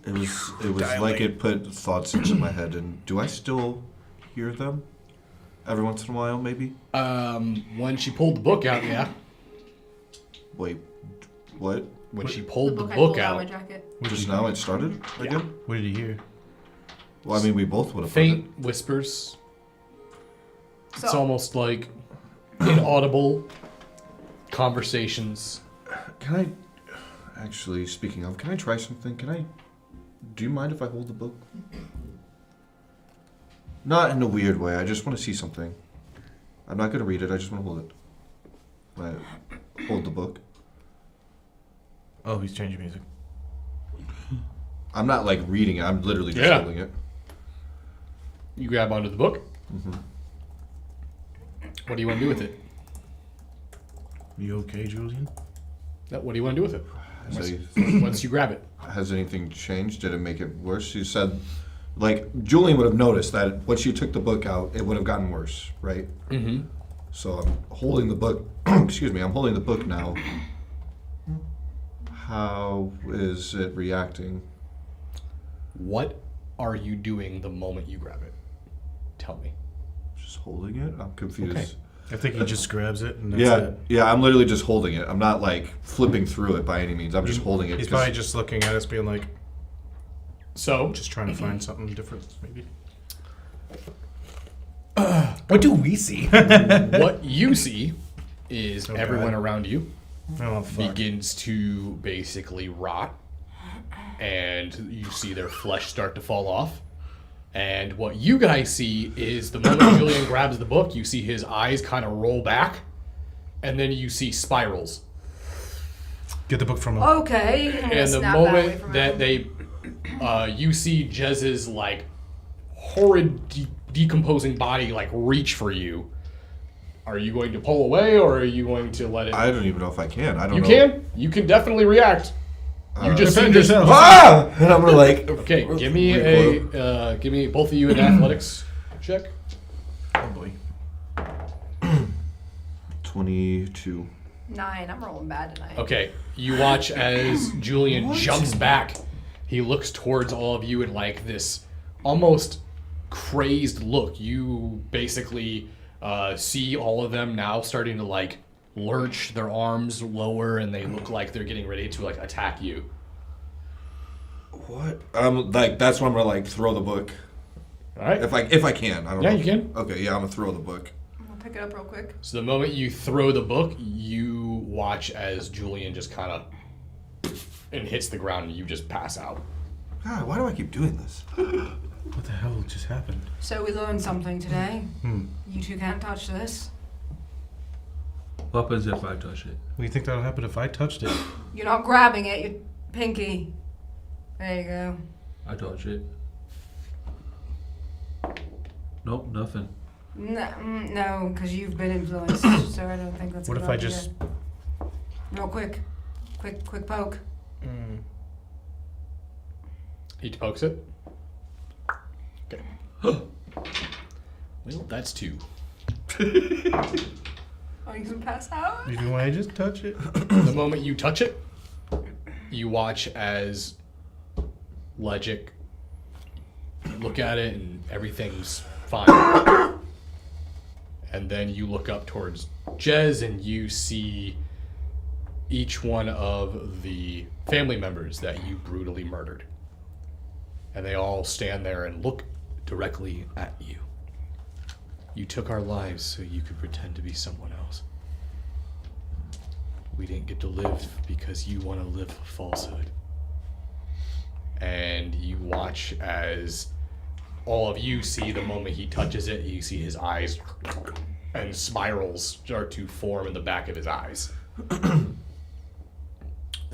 It was like it put thoughts into my head, and do I still hear them? Every once in a while, maybe?
When she pulled the book out, yeah.
Wait, what?
When she pulled the
I
book
pulled out my
out,
jacket.
Just now it started again?
What did you hear?
Well, I mean, we both would have heard
faint whispers. It's
So,
almost like inaudible conversations.
it. Can I... Actually, speaking of, can I try something? Do you mind if I hold the book? Not in a weird way, I just want to see something. I'm not going to read it, I just want to hold it. Hold the book.
Oh, he's changing music.
I'm not like reading it, I'm literally just
Yeah.
holding it.
You grab onto the book.
Mm-hmm.
What do you want to do with it?
You okay, Julian?
No, what do you want to do with it?
Has,
Once you grab it.
has anything changed? Did it make it worse? You said, like, Julian would have noticed that once you took the book out, it would have gotten worse, right?
Mm-hmm.
So I'm holding the book. Excuse me. I'm holding the book now. How is it reacting?
What are you doing the moment you grab it? Tell me.
Just holding it? I'm confused.
Okay.
I think he just grabs it and that's it.
Yeah, I'm literally just holding it. I'm not like flipping through it by any means. I'm just holding it.
He's
'cause-
probably just looking at us being like,
So,
just trying to find something different, maybe. What do we see?
what you see is
Oh,
everyone
God.
around you
Oh, fuck.
begins to basically rot, and you see their flesh start to fall off. And what you guys see is the moment Julian grabs the book, you see his eyes kind of roll back, and then you see spirals.
Get the book from him.
Okay. I'm gonna
And the
snap that away
moment
from
that
him.
you see Jez's like horrid decomposing body like reach for you, are you going to pull away or are you going to let it?
I don't even know if I can. I don't
You
know.
can. You can definitely react. You just see
Defend
this.
yourself.
Ah! And I'm gonna like.
Okay, give me
recoil.
give me both of you an athletics check.
Oh, boy.
22.
9. I'm rolling bad tonight.
Okay, you watch as Julian jumps back. He looks towards all of you in like this almost crazed look. You basically see all of them now starting to like lurch their arms lower, and they look like they're getting ready to like attack you.
What? Like that's when I'm gonna like throw the book.
All right.
If I can. I don't
Yeah,
know.
you can.
Okay, yeah, I'm gonna throw the book.
I'll pick it up real quick.
So the moment you throw the book, you watch as Julian just kind of and hits the ground, and you just pass out.
God, why do I keep doing this?
What the hell just happened?
So we learned something today.
Hmm.
You two can't touch this.
What happens if I touch it?
What do you think that'll happen if I touched it?
You're not grabbing it, your pinky. There you go.
I touch it. Nope, nothing.
No, because you've been influenced, so I don't think that's a
What
good
if I
idea.
just...
Real quick. Quick poke.
Mm.
He pokes it. Okay. Well, that's 2.
Oh, you can pass out?
Even when I just touch it?
The moment you touch it, you watch as Legic look at it and everything's fine. And then you look up towards Jez and you see each one of the family members that you brutally murdered. And they all stand there and look directly at you. You took our lives so you could pretend to be someone else. We didn't get to live because you want to live a falsehood. And you watch as all of you see the moment he touches it, you see his eyes and spirals start to form in the back of his eyes. The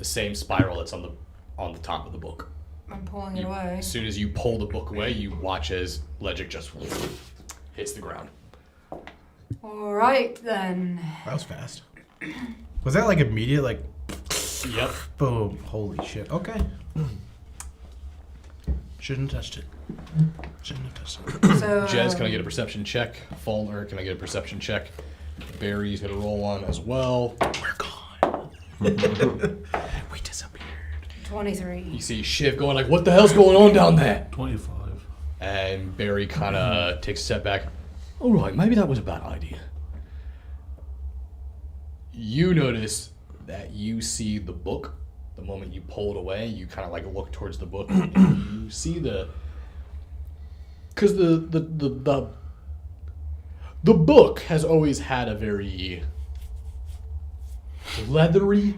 same spiral that's on the top of the book.
I'm pulling it away.
As soon as you pull the book away, you watch as Legic just hits the ground.
Alright then.
That was fast. Was that like immediate? Like,
Yep.
boom. Holy shit. Okay. Shouldn't have touched it. Shouldn't have touched it.
So
Jez, can I get a perception check? Faulkner, can I get a perception check? Barry's gonna roll one as well.
We're gone. We disappeared.
23.
You see Shiv going like, "What the hell's going on down there?"
25.
And Barry kind of takes a step back. All right, maybe that was a bad idea. You notice that you see the book. The moment you pull it away, you kind of like look towards the book, and you see because the book has always had a very leathery,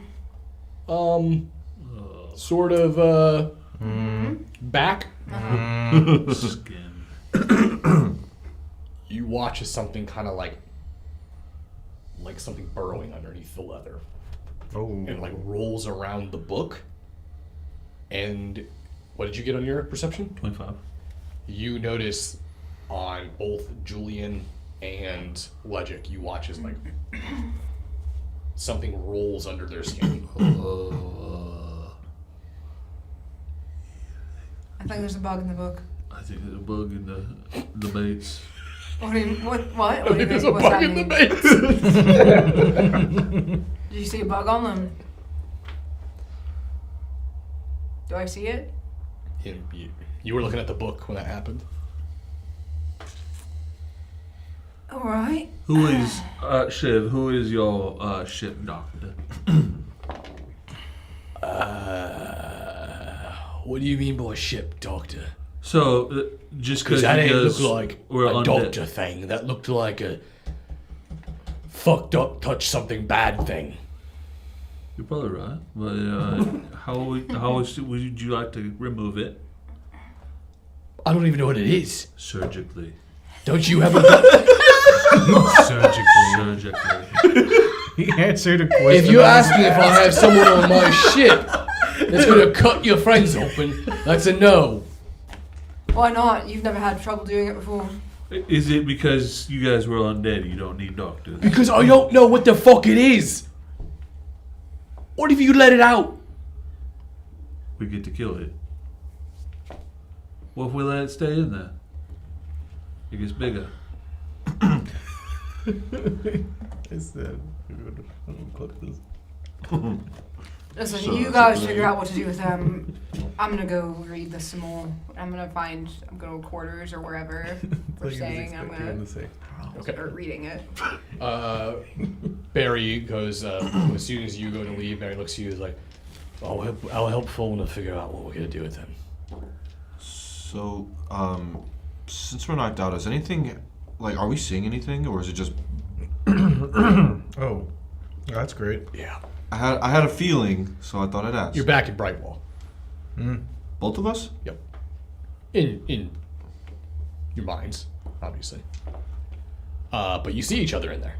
sort of back.
Skin.
You watch as something kind of like something burrowing underneath the leather.
Oh.
And like rolls around the book. And what did you get on your perception?
25.
You notice on both Julian and Legic, you watch as like something rolls under their skin.
I think there's a bug in the book.
I think there's a bug in the baits.
What do you, what? What do you
There's
mean?
a
What's
bug in the
happening?
maze.
Do you see a bug on them? Do I see it?
You were looking at the book when that happened.
All right.
Who is Shiv? Who is your ship doctor?
What do you mean by ship doctor?
So just
Because
because
that
you
ain't
guys
look like
were
a
undead.
doctor thing. That looked like a fucked up, touch something bad thing.
You're probably right, but how would you like to remove it
I don't even know what it is.
surgically?
Don't you have a?
Surgically. He answered a question.
If you ask me if I have someone on my ship that's gonna cut your friends open, that's a no.
Why not? You've never had trouble doing it before.
Is it because you guys were undead? You don't need doctors.
Because I don't know what the fuck it is. What if you let it out?
We get to kill it. What if we let it stay in there? It gets bigger.
Listen,
So
you
that's
guys
a
figure out what to do with them. I'm gonna go read this some more. I'm gonna go to quarters or wherever we're staying. I'm gonna start reading it.
Barry goes, as soon as you go to leave, Barry looks at you and is like, I'll help Fulton to figure out what we're going to do with him.
So, since we're knocked out, is anything, like, are we seeing anything, or is it just...
Oh, that's great.
Yeah.
I had a feeling, so I thought I'd ask.
You're back at Brightwall.
Both of us?
Yep. In your minds, obviously. But you see each other in there.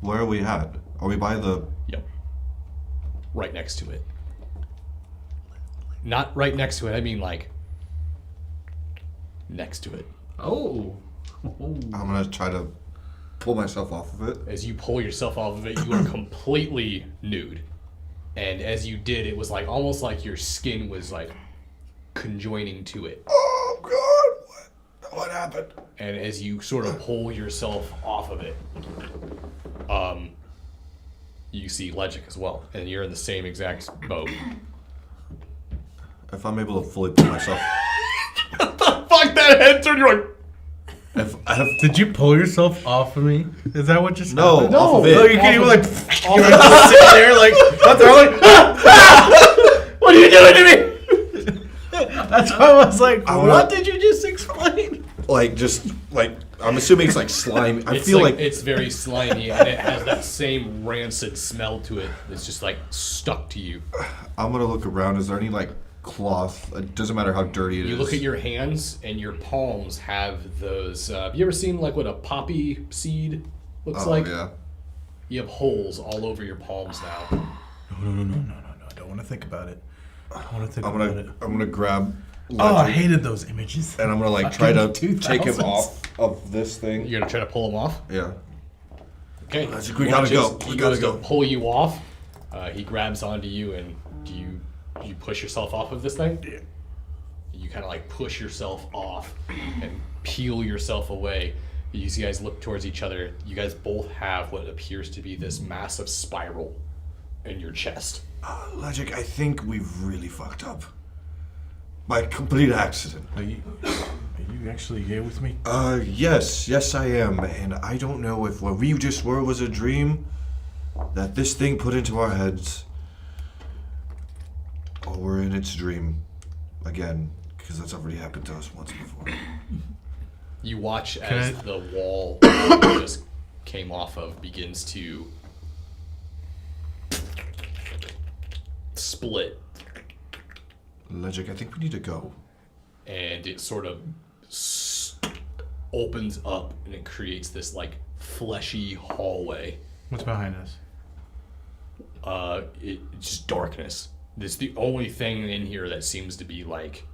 Where are we at? Are we by the...
Yep. Right next to it. Not right next to it, I mean like next to it.
Oh.
I'm gonna try to pull myself off of it.
As you pull yourself off of it, you are completely nude. And as you did, it was like almost like your skin was like conjoining to it.
Oh God! What happened?
And as you sort of pull yourself off of it, you see Legic as well, and you're in the same exact boat.
If I'm able to fully pull myself...
Fuck that head turn! You're like,
Did you pull yourself off of me? Is that what just
No,
happened?
off of
No,
it.
you can't even like. You were just sitting there like. That's
what are you doing to me?
That's why I was like,
I
what
wanna-
did you just explain?
Like, just, like... I'm assuming it's like slime. I
It's
feel like...
it's very slimy, and it has that same rancid smell to it. That's just like stuck to you.
I'm gonna look around. Is there any, like, cloth? It doesn't matter how dirty it is.
You look at your hands, and your palms have those. Have you ever seen like what a poppy seed looks like?
yeah.
You have holes all over your palms now.
No. I don't want to think about it. I don't want to think about it.
I'm gonna grab...
Oh, I
Legend,
hated those images.
and I'm gonna, like, try to
Fucking
take him
2000s.
off of this thing.
You're gonna try to pull him off.
Yeah.
Okay.
Legend, we gotta go.
He
We
goes
gotta
to
go.
pull you off. He grabs onto you, and do you push yourself off of this thing?
Yeah.
You kind of like push yourself off and peel yourself away. You guys look towards each other. You guys both have what appears to be this massive spiral in your chest.
Logic, I think we've really fucked up. By complete accident.
Are you actually here with me?
Yes, I am. And I don't know if what we just were was a dream that this thing put into our heads, or we're in its dream again, because that's already happened to us once before.
You watch
Can
as
I-
the wall that you just came off of begins to split,
Logic, I think we need to go.
and it sort of opens up, and it creates this like fleshy hallway.
What's behind us?
It's just darkness. It's the only thing in here that seems to be like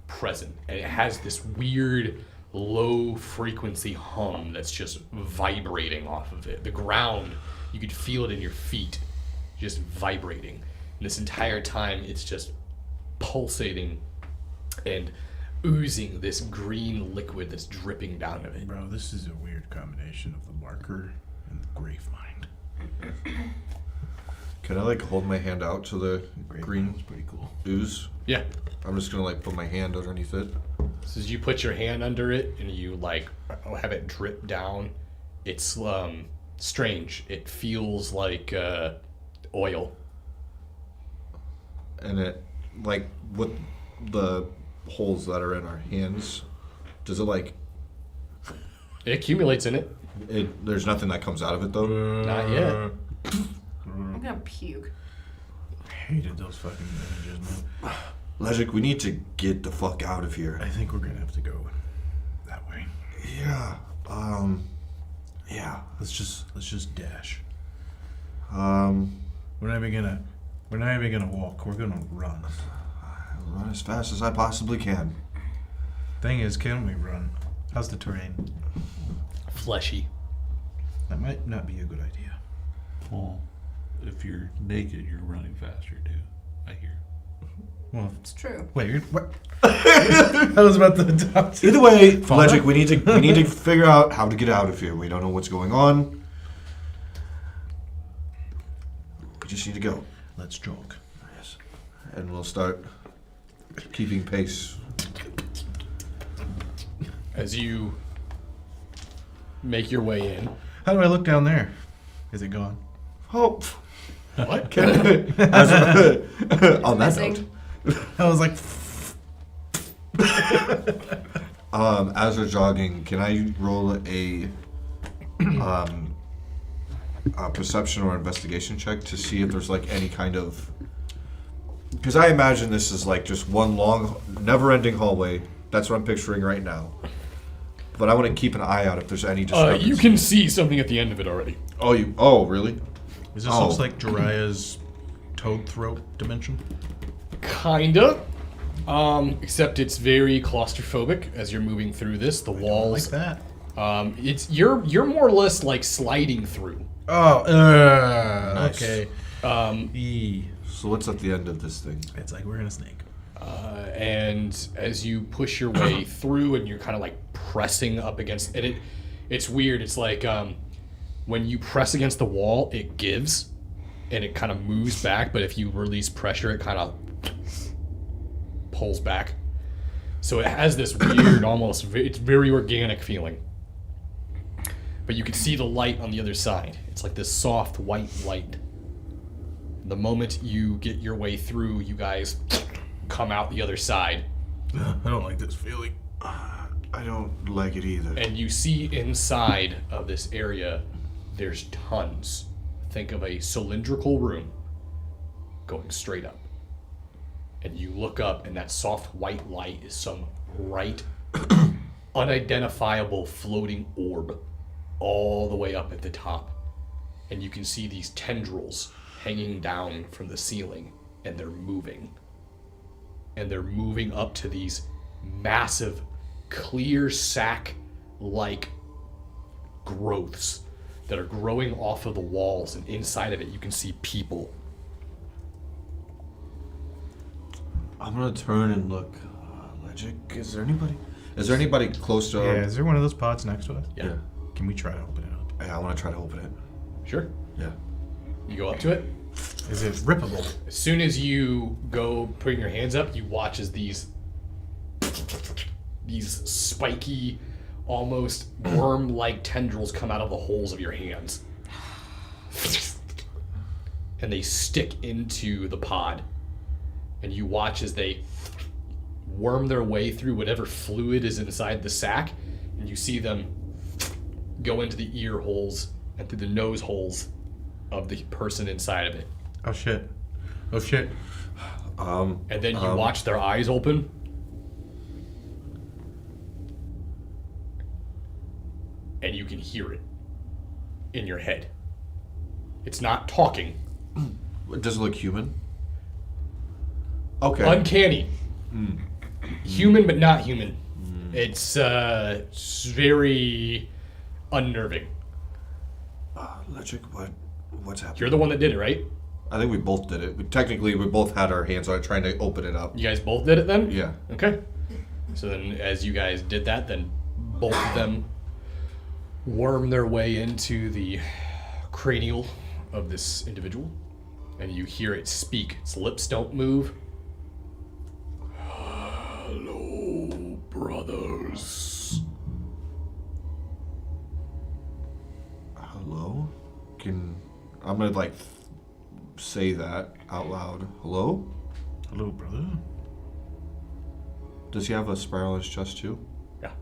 present, and it has this weird low frequency hum that's just vibrating off of it. The ground, you could feel it in your feet, just vibrating. And this entire time, it's just pulsating, and oozing this green liquid that's dripping down of it.
Bro, this is a weird combination of the marker and the grave mind.
Can I like hold my hand out to the green
was pretty cool.
ooze?
Yeah.
I'm just gonna like put my hand underneath it.
So as you put your hand under it and you like have it drip down, it's strange. It feels like oil.
And it, like, with the holes that are in our hands, does it like,
It accumulates in it.
there's nothing that comes out of it though?
Not yet.
I'm gonna puke.
Hated those fucking images, man.
Legic, we need to get the fuck out of here.
I think we're gonna have to go that way.
Yeah. Yeah.
Let's just dash.
We'll
We're not even gonna walk. We're gonna run.
run as fast as I possibly can.
Thing is, can we run? How's the terrain?
Fleshy.
That might not be a good idea.
Well, if you're naked, you're running faster too. I hear.
Well,
It's true.
wait, what? I was about to adopt.
Either way,
Father?
Legic, we need to figure out how to get out of here. We don't know what's going on. We just need to go.
Let's jog.
Yes. And we'll start keeping pace.
As you make your way in.
How do I look down there? Is it gone?
Oh.
What?
On that
Missing.
note.
I was like,
As we're jogging, can I roll a perception or investigation check to see if there's like any kind of? Because I imagine this is like just one long, never-ending hallway. That's what I'm picturing right now. But I want to keep an eye out if there's any discrepancy.
You can see something at the end of it already.
Oh, really?
is this
Oh.
looks like Jiraiya's toad throat dimension?
Kinda. Except it's very claustrophobic as you're moving through this. The
Like
walls.
that.
It's you're more or less like sliding through.
Oh,
Nice.
okay.
So what's at the end of this thing?
It's like we're in a snake.
And as you push your way through, and you're kind of like pressing up against it, it's weird. It's like when you press against the wall, it gives, and it kind of moves back. But if you release pressure, it kind of pulls back. So it has this weird, almost it's very organic feeling. But you can see the light on the other side. It's like this soft white light. The moment you get your way through, you guys come out the other side,
I don't like this feeling.
I don't like it either.
and you see inside of this area, there's tons. Think of a cylindrical room going straight up. And you look up, and that soft white light is some bright, unidentifiable floating orb all the way up at the top. And you can see these tendrils hanging down from the ceiling, and they're moving. And they're moving up to these massive, clear sac-like growths that are growing off of the walls, and inside of it you can see people.
I'm gonna turn and look. Legic, is there anybody close to?
Yeah, is there one of those pods next to us?
Yeah.
Can we try to open it up?
Yeah, I want to try to open it.
Sure.
Yeah.
You go up to it.
Is it rippable?
As soon as you go putting your hands up, you watch as these spiky, almost worm-like tendrils come out of the holes of your hands. And they stick into the pod. And you watch as they worm their way through whatever fluid is inside the sac, and you see them go into the ear holes and through the nose holes of the person inside of it.
Oh shit. Oh shit.
And then you watch their eyes open. And you can hear it in your head. It's not talking.
Does it look human? Okay.
Uncanny. Human, but not human. It's very unnerving.
Legic, what's happening?
You're the one that did it, right?
I think we both did it. We both had our hands on it trying to open it up.
You guys both did it then?
Yeah.
Okay. So then as you guys did that, then both of them worm their way into the cranial of this individual. And you hear it speak. Its lips don't move. Hello, brothers.
Hello? I'm gonna like say that out loud. Hello?
Hello, brother.
Does he have a spiral in his chest too?
Yeah.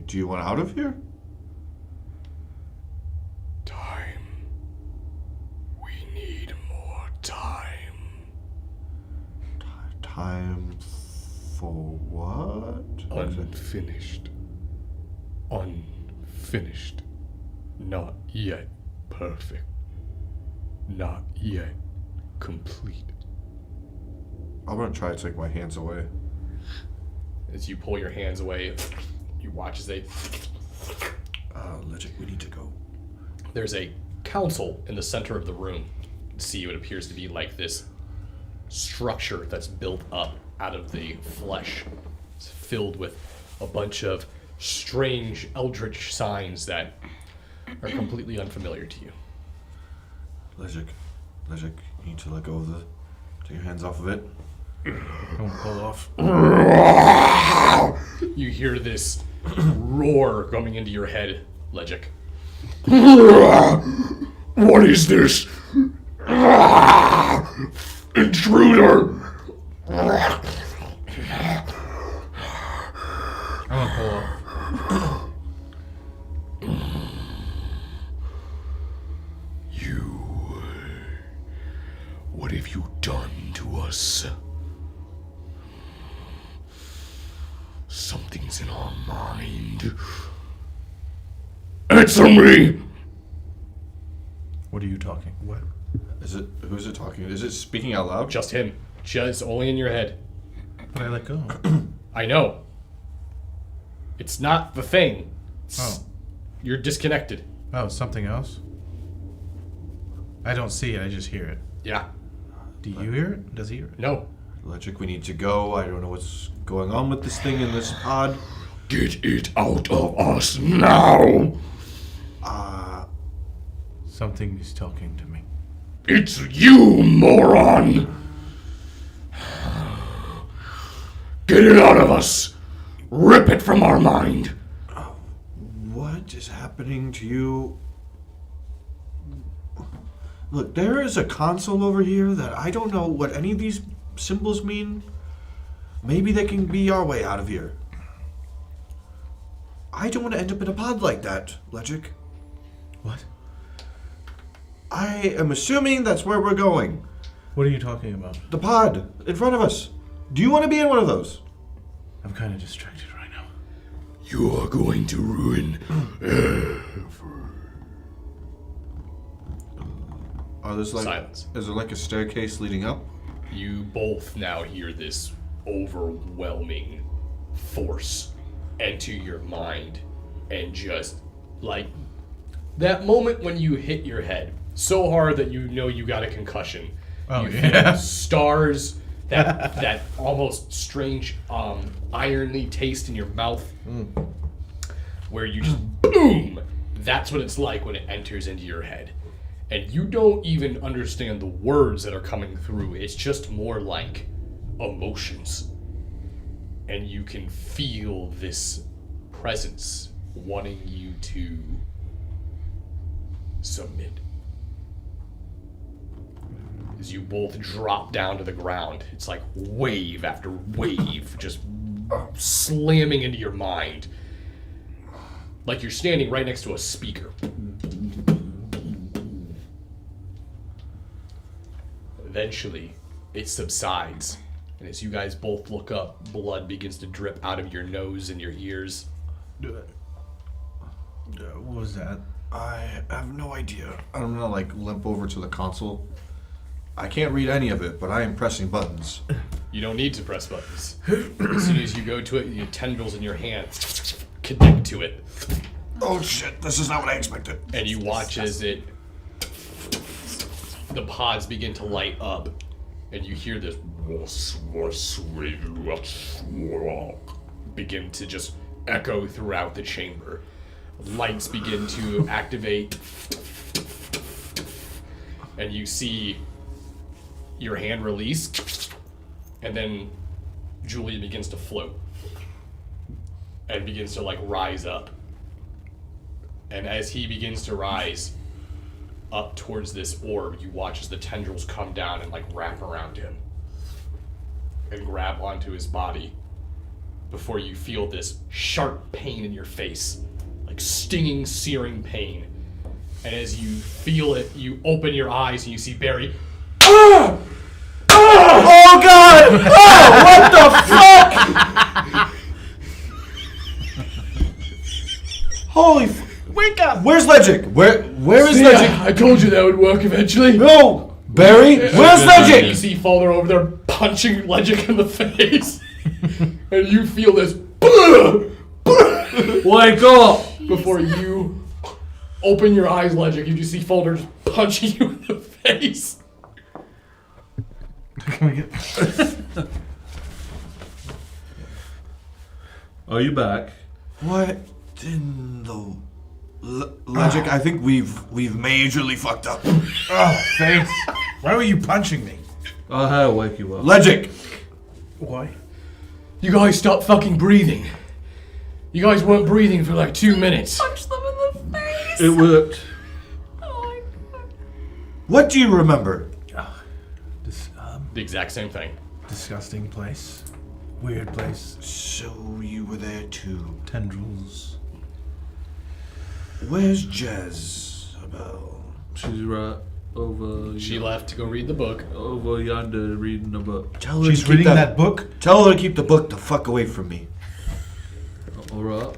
Do you want out of here?
Time. We need more time.
Time for what?
Unfinished. Unfinished. Not yet perfect. Not yet complete.
I'm gonna try to take my hands away.
As you pull your hands away, you watch as they...
Legit, we need to go.
There's a council in the center of the room. See what appears to be like this structure that's built up out of the flesh. It's filled with a bunch of strange eldritch signs that are completely unfamiliar to you.
Legit, you need to let go of the... Take your hands off of it.
Don't pull off.
You hear this roar coming into your head, Legic.
What is this? Intruder!
I'm gonna pull off.
What have you done to us? Something's in our mind. Answer me!
What are you talking? What?
Who's it talking? Is it speaking out loud?
Just him. Just only in your head.
But I let go.
I know. It's not the thing.
Oh.
You're disconnected.
Oh, something else? I don't see it, I just hear it.
Yeah.
Do you hear it? Does he hear it?
No.
Legit, we need to go. I don't know what's going on with this thing in this pod.
Get it out of us now!
Something is talking to me.
It's you, moron! Get it out of us! Rip it from our mind!
What is happening to you? Look, there is a console over here that I don't know what any of these symbols mean. Maybe they can be our way out of here. I don't want to end up in a pod like that, Legic.
What?
I am assuming that's where we're going.
What are you talking about?
The pod in front of us. Do you want to be in one of those?
I'm kind of distracted right now.
You are going to ruin
Silence.
Is there like a staircase leading up?
You both now hear this overwhelming force enter your mind, and just like that moment when you hit your head so hard that you know you got a concussion.
Oh,
you
yeah.
feel stars, that almost strange ironly taste in your mouth, where you just boom. That's what it's like when it enters into your head. And you don't even understand the words that are coming through. It's just more like emotions. And you can feel this presence wanting you to submit. As you both drop down to the ground, it's like wave after wave just slamming into your mind. Like you're standing right next to a speaker. Eventually, it subsides, and as you guys both look up, blood begins to drip out of your nose and your ears.
What was that?
I have no idea. I'm gonna like limp over to the console. I can't read any of it, but I am pressing buttons.
You don't need to press buttons. As soon as you go to it, your tendrils in your hands connect to it.
Oh shit, this is not what I expected.
And you watch as the pods begin to light up, and you hear this begin to just echo throughout the chamber. Lights begin to activate, and you see your hand release, and then Julian begins to float and begins to like rise up. And as he begins to rise up towards this orb, you watch as the tendrils come down and like wrap around him and grab onto his body before you feel this sharp pain in your face, like stinging, searing pain. And as you feel it, you open your eyes and you see Barry. Ah! Ah!
Oh god! Oh, what the fuck? Holy wake up! Where's Legic? Where is
See,
Legic?
I told you that would work eventually.
No! Barry? Where's
You
Legic?
see Falder over there punching Legic in the face. And you feel this
Wake up!
before you open your eyes, Legic. You just see Falder just punching you in the face.
Are you back?
What in the... Legic, I think we've majorly fucked up.
Oh, thanks. Why were you punching me?
I had to wake you up.
Legic!
Why?
You guys stop fucking breathing. You guys weren't breathing for like 2 minutes.
Punch them in the face.
It worked.
Oh my god.
What do you remember?
This
The exact same thing.
disgusting place. Weird place.
So you were there too.
Tendrils.
Where's Jezebel?
She's right over.
She left to go read the book.
Over yonder reading a book.
Tell her
She's
to keep
reading that book?
Tell her to keep the book the fuck away from me.
Alright.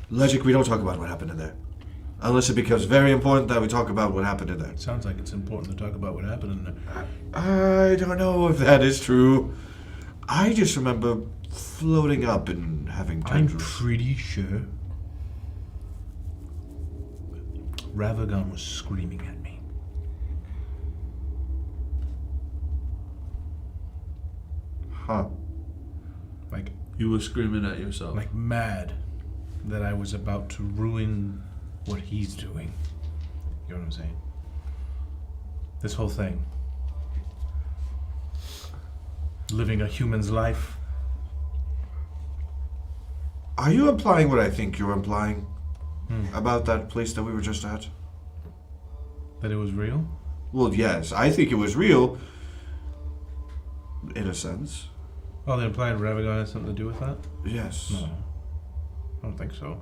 Legic, we don't talk about what happened in there. Unless it becomes very important that we talk about what happened in there.
Sounds like it's important to talk about what happened in there.
I don't know if that is true. I just remember floating up and having
I'm
tendrils.
pretty sure Ravagon was screaming at me.
Huh.
Like
You were screaming at yourself.
mad that I was about to ruin what he's doing. You know what I'm saying? This whole thing. Living a human's life.
Are you implying what I think you're implying? About that place that we were just at?
That it was real?
Well, yes. I think it was real. In a sense.
Oh, they're implying Ravagon has something to do with that?
Yes.
No. I don't think so.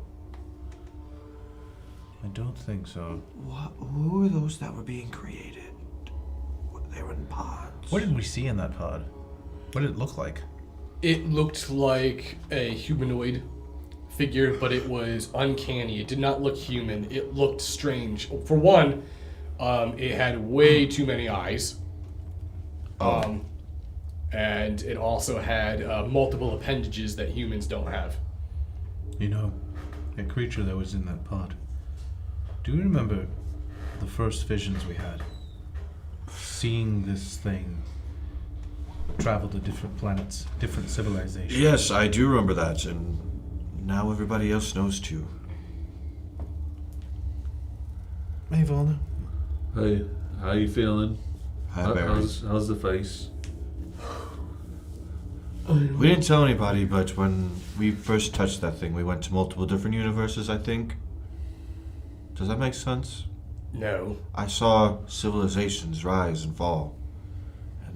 I don't think so.
Who were those that were being created? They were in pods.
What did we see in that pod? What did it look like?
It looked like a humanoid figure, but it was uncanny. It did not look human. It looked strange. For one, it had way too many eyes. And it also had multiple appendages that humans don't have.
You know, that creature that was in that pod. Do you remember the first visions we had? Seeing this thing travel to different planets, different civilizations.
Yes, I do remember that, and now everybody else knows too.
Hey, Volna.
Hey, how you feeling?
Hi, Barry.
How's the face?
We didn't tell anybody, but when we first touched that thing, we went to multiple different universes, I think. Does that make sense?
No.
I saw civilizations rise and fall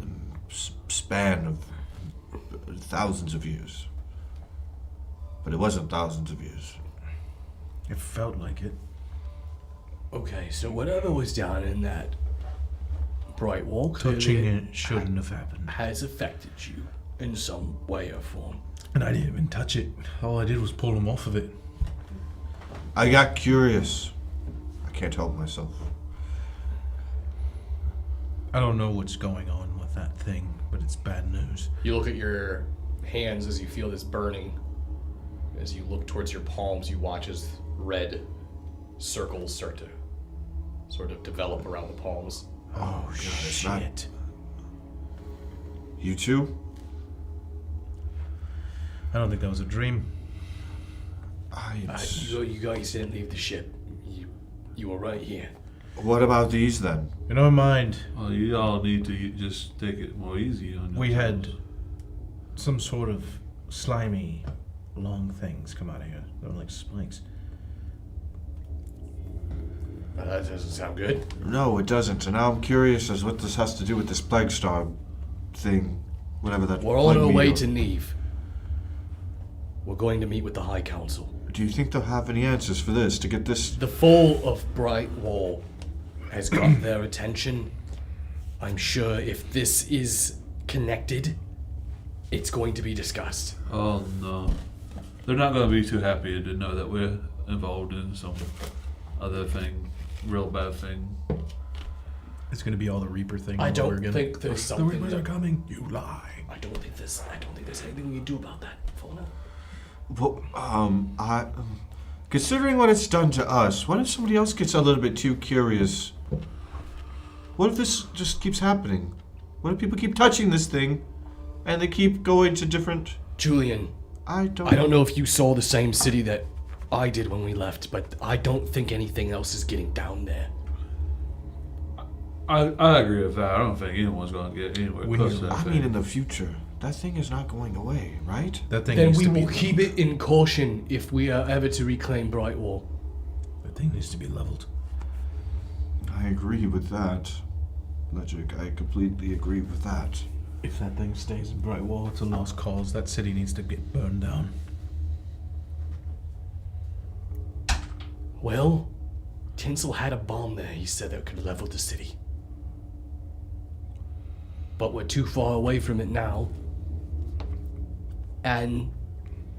in the span of thousands of years. But it wasn't thousands of years.
It felt like it.
Okay, so whatever was down in that bright wall
Touching it shouldn't have happened.
has affected you in some way or form.
And I didn't even touch it. All I did was pull him off of it.
I got curious. I can't help myself.
I don't know what's going on with that thing, but it's bad news.
You look at your hands as you feel this burning As you look towards your palms, you watch as red circles start to sort of develop around the palms.
Oh, God, it's not... You too?
I don't think that was a dream.
You guys didn't leave the ship. You were right here.
What about these then?
In our mind,
Well, you all need to just take it more easy on
we
yourselves.
had some sort of slimy, long things come out of here. They were like spikes.
That doesn't sound good.
No, it doesn't. And now I'm curious as what this has to do with this plague star thing. Whatever that...
We're on
plague
our way
meter.
to Neve. We're going to meet with the High Council.
Do you think they'll have any answers for this, to get this...
The fall of Bright Wall has got their attention. I'm sure if this is connected, it's going to be discussed.
Oh no, they're not going to be too happy to know that we're involved in some other thing, real bad thing.
It's going to be all the Reaper thing.
I
all over
don't
again.
think there's
The
something
Reapers are
that,
coming. You lie.
I don't think there's anything we can do about that. Fauna.
Well, considering what it's done to us, what if somebody else gets a little bit too curious? What if this just keeps happening? What if people keep touching this thing, and they keep going to different...
Julian,
I don't
know if you saw the same city that I did when we left, but I don't think anything else is getting down there.
I agree with that. I don't think anyone's going to get anywhere
We
close
need-
to that
I
thing.
mean, in the future, that thing is not going away, right?
That thing
Then
needs
we
to be
will keep it in caution if we are ever to reclaim Brightwall.
That thing needs to be leveled.
I agree with that. Logic, I completely agree with that.
If that thing stays in Brightwall, it's a lost cause. That city needs to get burned down.
Well, Tinsel had a bomb there, he said, that could level the city. But we're too far away from it now. And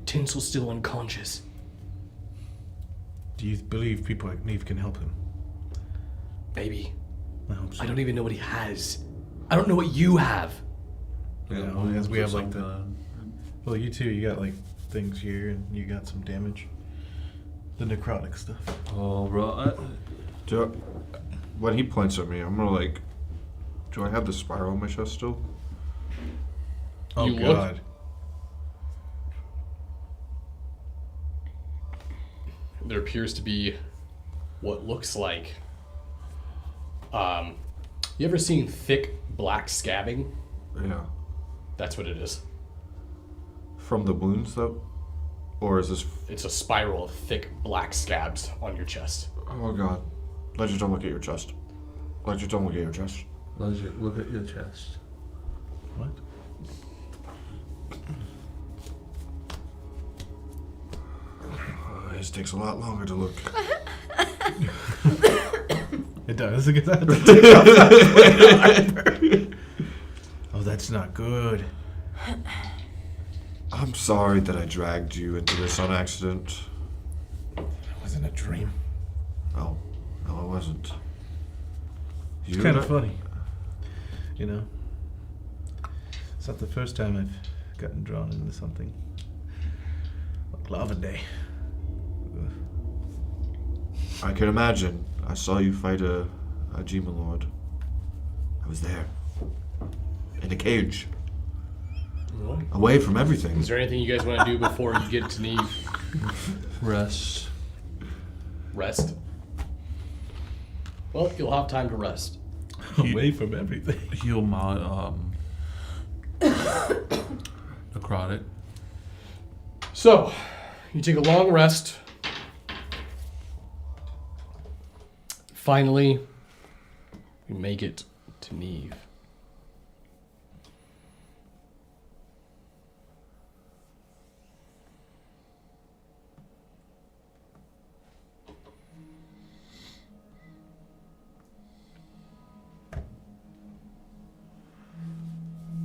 Tinsel's still unconscious.
Do you believe people like Neve can help him?
Maybe.
I hope so.
I don't even know what he has. I don't know what you have.
They got
Yeah,
bombs
as we
or
have, like, the-
something.
Well, you too. You got like things here, and you got some damage. The necrotic stuff.
Oh, bro.
When he points at me, I'm gonna like... Do I have the spiral on my chest still?
Oh
You look-
God.
There appears to be what looks like... you ever seen thick black scabbing?
Yeah.
That's what it is.
From the wounds, though? Or is this...
It's a spiral of thick black scabs on your chest.
Oh, God. Ledger, don't look at your chest. Ledger, don't look at your chest.
Look at your chest.
What?
His takes a lot longer to look.
It does. Look at that. Oh, that's not good.
I'm sorry that I dragged you into this on accident.
It wasn't a dream.
Oh, no, it wasn't.
It's kind of funny. You know? It's not the first time I've gotten drawn into something. Like Lava Day. Ugh.
I can imagine. I saw you fight a Gema Lord. I was there. In a cage. Away from everything.
Is there anything you guys want to do before you get to Neve?
Rest.
Rest? Well, you'll have time to rest.
Away from everything.
Heal my necrotic.
So, you take a long rest. Finally, you make it to Neve.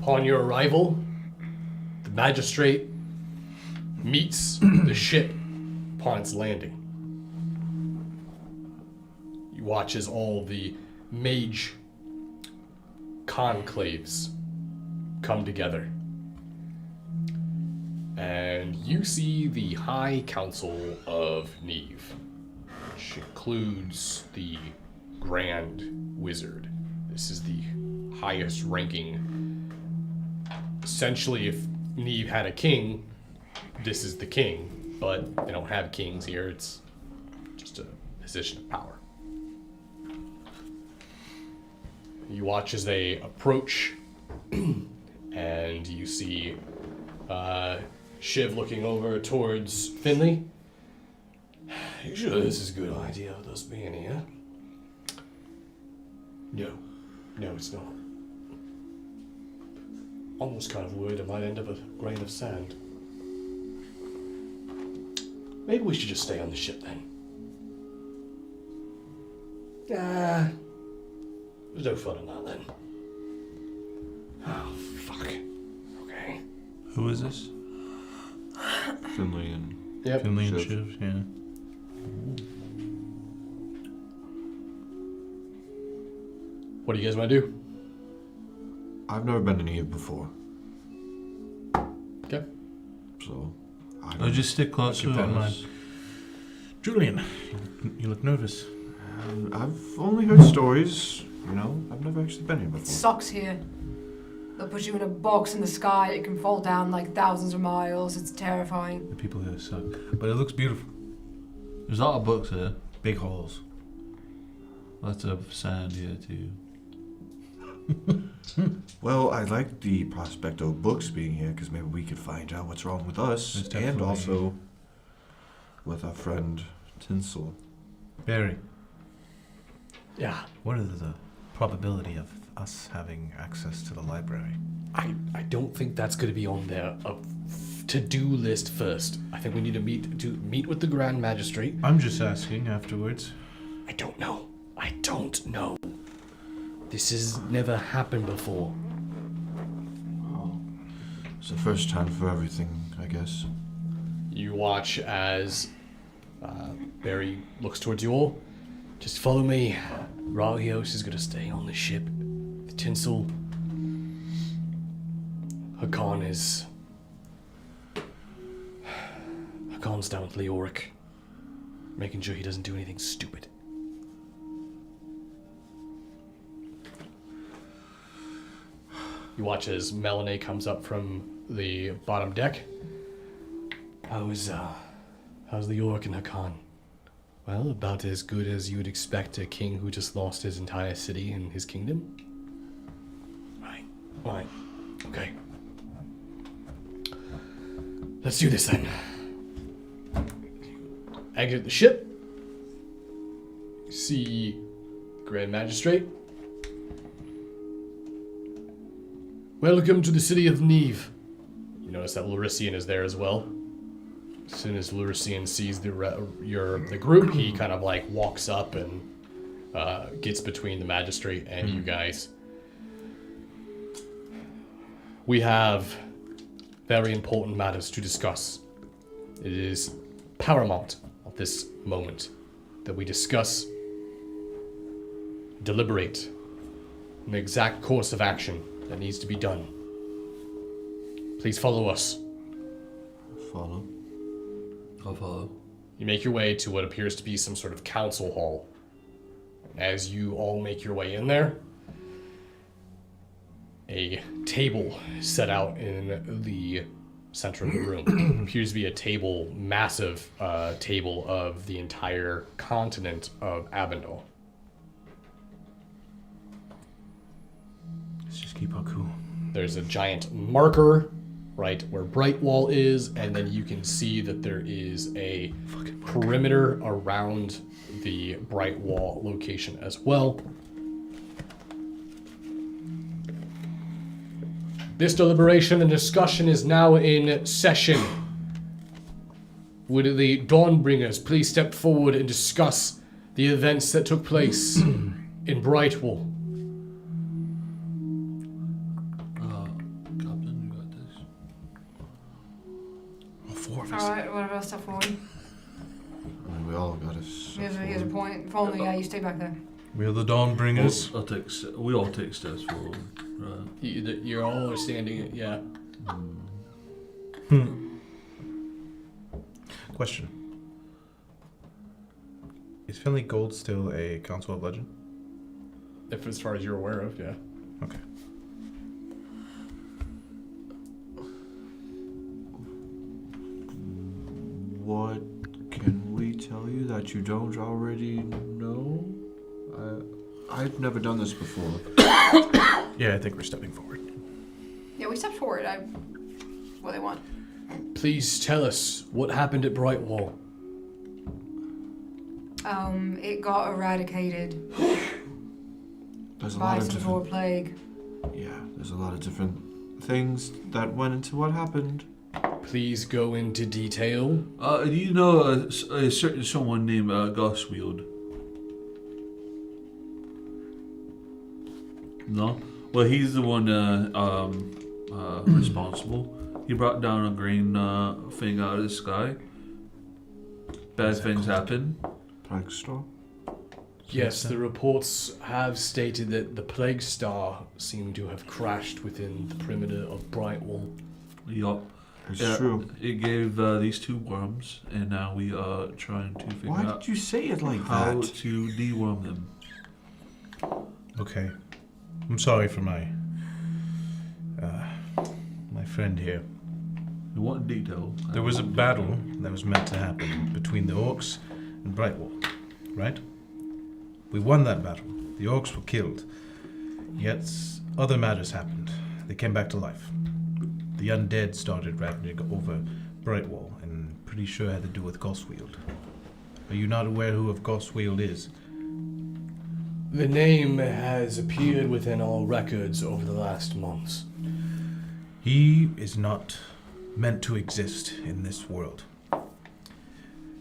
Upon your arrival, the magistrate meets the ship upon its landing. You watch as all the mage conclaves come together. and you see the High Council of Neve, which includes the Grand Wizard. This is the highest ranking. Essentially, if Neve had a king, this is the king, but they don't have kings here. It's just a position of power. You watch as they approach, and you see Shiv looking over towards Finley. You sure this is a good idea of us being here? No, it's not. Almost kind of worried it might end up a grain of sand. Maybe we should just stay on the ship then. There's no fun in that then. Oh, fuck. Okay.
Who is this?
Finley and
Yep.
Finley and
Shiv.
Shiv, yeah.
What do you guys want to do?
I've never been to Neve before,
Okay.
so I
Oh,
don't.
just stick close
Keep
to
that in
us.
mind. Julian, you look nervous.
I've only heard stories. You know, I've never actually been here
It
before.
sucks here. They'll put you in a box in the sky. It can fall down like thousands of miles. It's terrifying.
The people here suck. But it looks beautiful.
There's a lot of books here.
Big halls.
Lots of sand here too.
Well, I like the prospect of books being here because maybe we could find out what's wrong with us
There's
and
definitely-
also with our friend Tinsel.
Barry,
Yeah.
what is the probability of us having access to the library?
I don't think that's going to be on their to-do list first. I think we need to meet with the Grand Magistrate.
I'm just asking afterwards.
I don't know. This has never happened before.
It's the first time for everything, I guess.
You watch as Barry looks towards you all. Just follow me. Rahios is going to stay on the ship. The Tinsel. Hakon's down with Leoric. Making sure he doesn't do anything stupid. You watch as Melanie comes up from the bottom deck. How's the York and Hakan? Well, about as good as you would expect a king who just lost his entire city and his kingdom. Right. Okay. Let's do this then. Exit the ship. See the Grand Magistrate. Welcome to the city of Neve. You notice that Lurician is there as well. As soon as Lurician sees the group, he kind of like walks up and gets between the magistrate and you guys. We have very important matters to discuss. It is paramount at this moment that we discuss, deliberate, an exact course of action that needs to be done. Please follow us.
Follow.
I'll follow.
You make your way to what appears to be some sort of council hall. As you all make your way in there, a table set out in the center of the room. Appears to be a table, massive table of the entire continent of Abendal.
Let's just keep our cool.
There's a giant marker right where Brightwall is, and then you can see that there is a perimeter around the Brightwall location as well. This deliberation and discussion is now in session. Would the Dawnbringers please step forward and discuss the events that took place in Brightwall?
Captain, you got this.
All four of us.
Alright, what about stuff for you?
I mean, we all got us.
Here's a point. If only you stay back there.
We're the Dawnbringers.
We all take steps forward. Right.
You're all standing, yeah.
Question. Is Finley Gold still a Council of Legend?
If as far as you're aware of, yeah.
Okay.
What can we tell you that you don't already know? I've never done this before.
Yeah, I think we're stepping forward.
Yeah, we stepped forward. What do they want?
Please tell us what happened at Brightwall.
It got eradicated
There's a
by
lot of
some
different.
sort of plague.
Yeah, there's a lot of different things that went into what happened.
Please go into detail.
Do you know a certain someone named Goswield? No? Well, he's the one responsible. He brought down a green thing out of the sky. Bad things happen.
Plague Storm?
Yes, the reports have stated that the Plague Star seemed to have crashed within the perimeter of Brightwall.
Yup.
It's true.
It gave these two worms, and now we are trying to figure
Why
out
did you say it like
how
that?
to deworm them.
Okay. I'm sorry for my friend here.
We want detail.
There was a battle that was meant to happen between the orcs and Brightwall, right? We won that battle. The orcs were killed. Yet other matters happened. They came back to life. The undead started ravaging over Brightwall, and pretty sure it had to do with Goswield. Are you not aware who of Goswield is?
The name has appeared within our records over the last months.
He is not meant to exist in this world.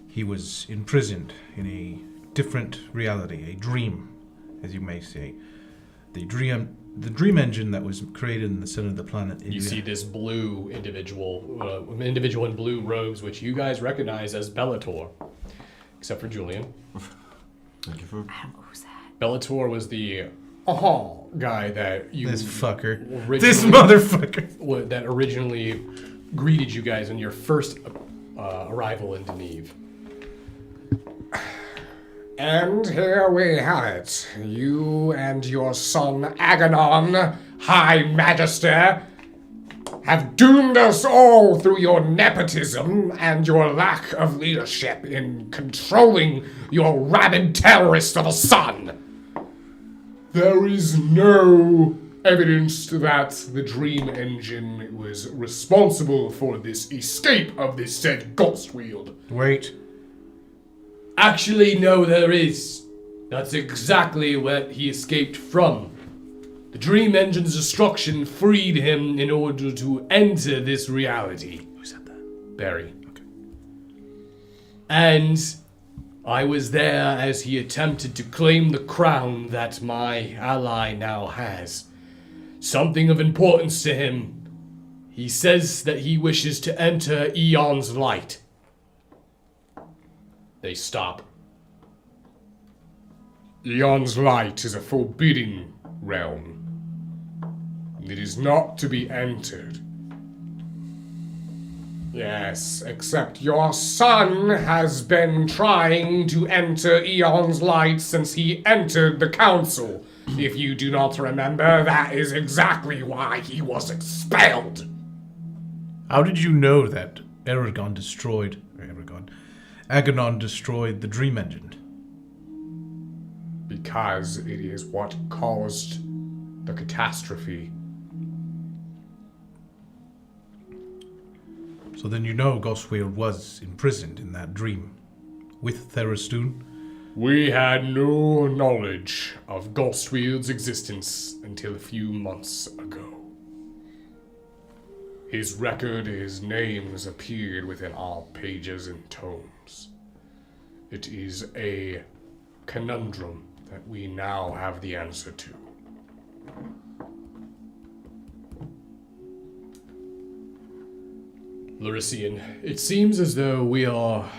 He was imprisoned in a different reality, a dream, as you may say. The dream engine that was created in the center of the planet.
You see this blue individual in blue robes, which you guys recognize as Bellator, except for Julian.
Thank you for.
Who's that?
Bellator was the guy that you
This fucker.
originally-
This motherfucker.
that originally greeted you guys on your first arrival in Deneve. And here we have it. You and your son Aganon, High Magister, have doomed us all through your nepotism and your lack of leadership in controlling your rabid terrorist of a son. There is no evidence that the dream engine was responsible for this escape of this said Goswield.
Wait.
Actually, no, there is. That's exactly what he escaped from. The dream engine's destruction freed him in order to enter this reality.
Who said that?
Barry.
Okay.
And I was there as he attempted to claim the crown that my ally now has. Something of importance to him. He says that he wishes to enter Eon's light. They stop. Eon's light is a forbidden realm. It is not to be entered. Yes, except your son has been trying to enter Eon's light since he entered the council. If you do not remember, that is exactly why he was expelled.
How did you know that Aganon destroyed the dream engine?
Because it is what caused the catastrophe.
So then you know Goswield was imprisoned in that dream with Therastoon?
We had no knowledge of Goswield's existence until a few months ago. His record, his names appeared within our pages and tomes. It is a conundrum that we now have the answer to. Larician, it seems as though we are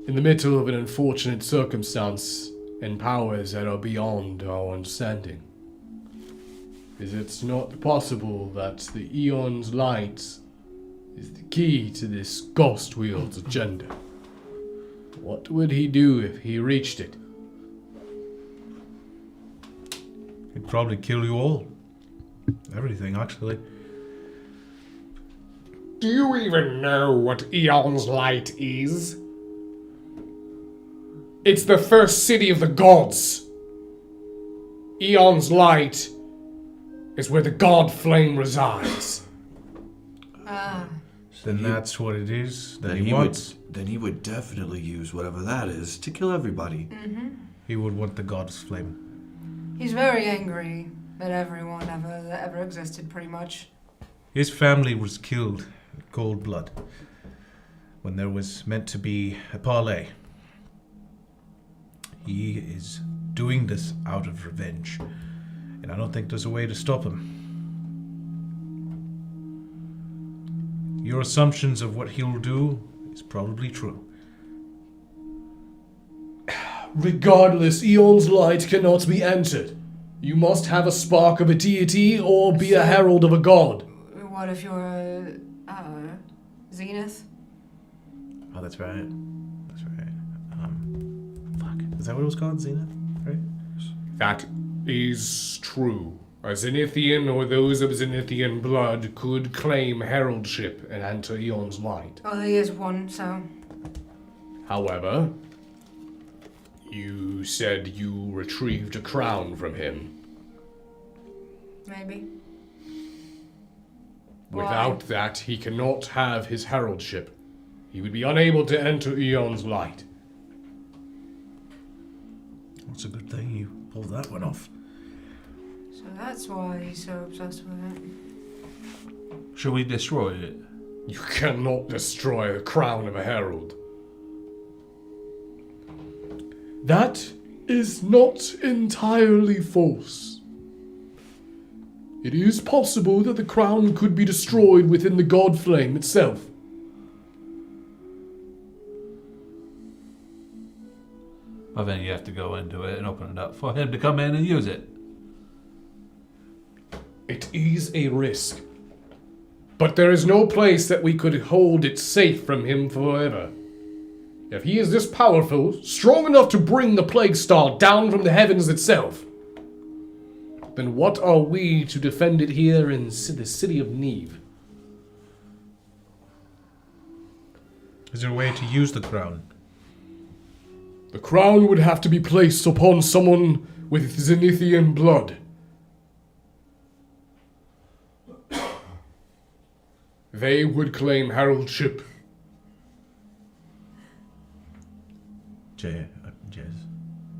in the middle of an unfortunate circumstance and powers that are beyond our understanding. Is it not possible that the Eon's light
is the key to this ghost wield's agenda. What would he do if he reached it?
He'd probably kill you all. Everything, actually.
Do you even know what Eon's Light is? It's the first city of the gods. Eon's Light is where the god flame resides.
Then that's what it is that
Then
he
he
wants.
then he would definitely use whatever that is to kill everybody.
He would want the god's flame.
He's very angry at everyone that ever existed, pretty much.
His family was killed in cold blood when there was meant to be a parlay. He is doing this out of revenge, and I don't think there's a way to stop him. Your assumptions of what he'll do is probably true.
Regardless, Eon's Light cannot be entered. You must have a spark of a deity or be a herald of a god.
What if you're a Zenith?
Oh, that's right. That's right. Fuck. Is that what it was called? Zenith? Right?
That is true. A Zenithian or those of Zenithian blood could claim heraldship and enter Eon's Light.
Oh, he is one, so...
However, you said you retrieved a crown from him.
Maybe.
Without that, he cannot have his heraldship. He would be unable to enter Eon's Light.
It's a good thing you pulled that one off.
So that's why he's so obsessed with it.
Should we destroy it?
You cannot destroy the crown of a herald. That is not entirely false. It is possible that the crown could be destroyed within the god flame itself.
Well, then you have to go into it and open it up for him to come in and use it.
It is a risk. But there is no place that we could hold it safe from him forever. If he is this powerful, strong enough to bring the plague star down from the heavens itself, then what are we to defend it here in the city of Neve?
Is there a way to use the crown?
The crown would have to be placed upon someone with Zenithian blood. They would claim heraldship.
Jez.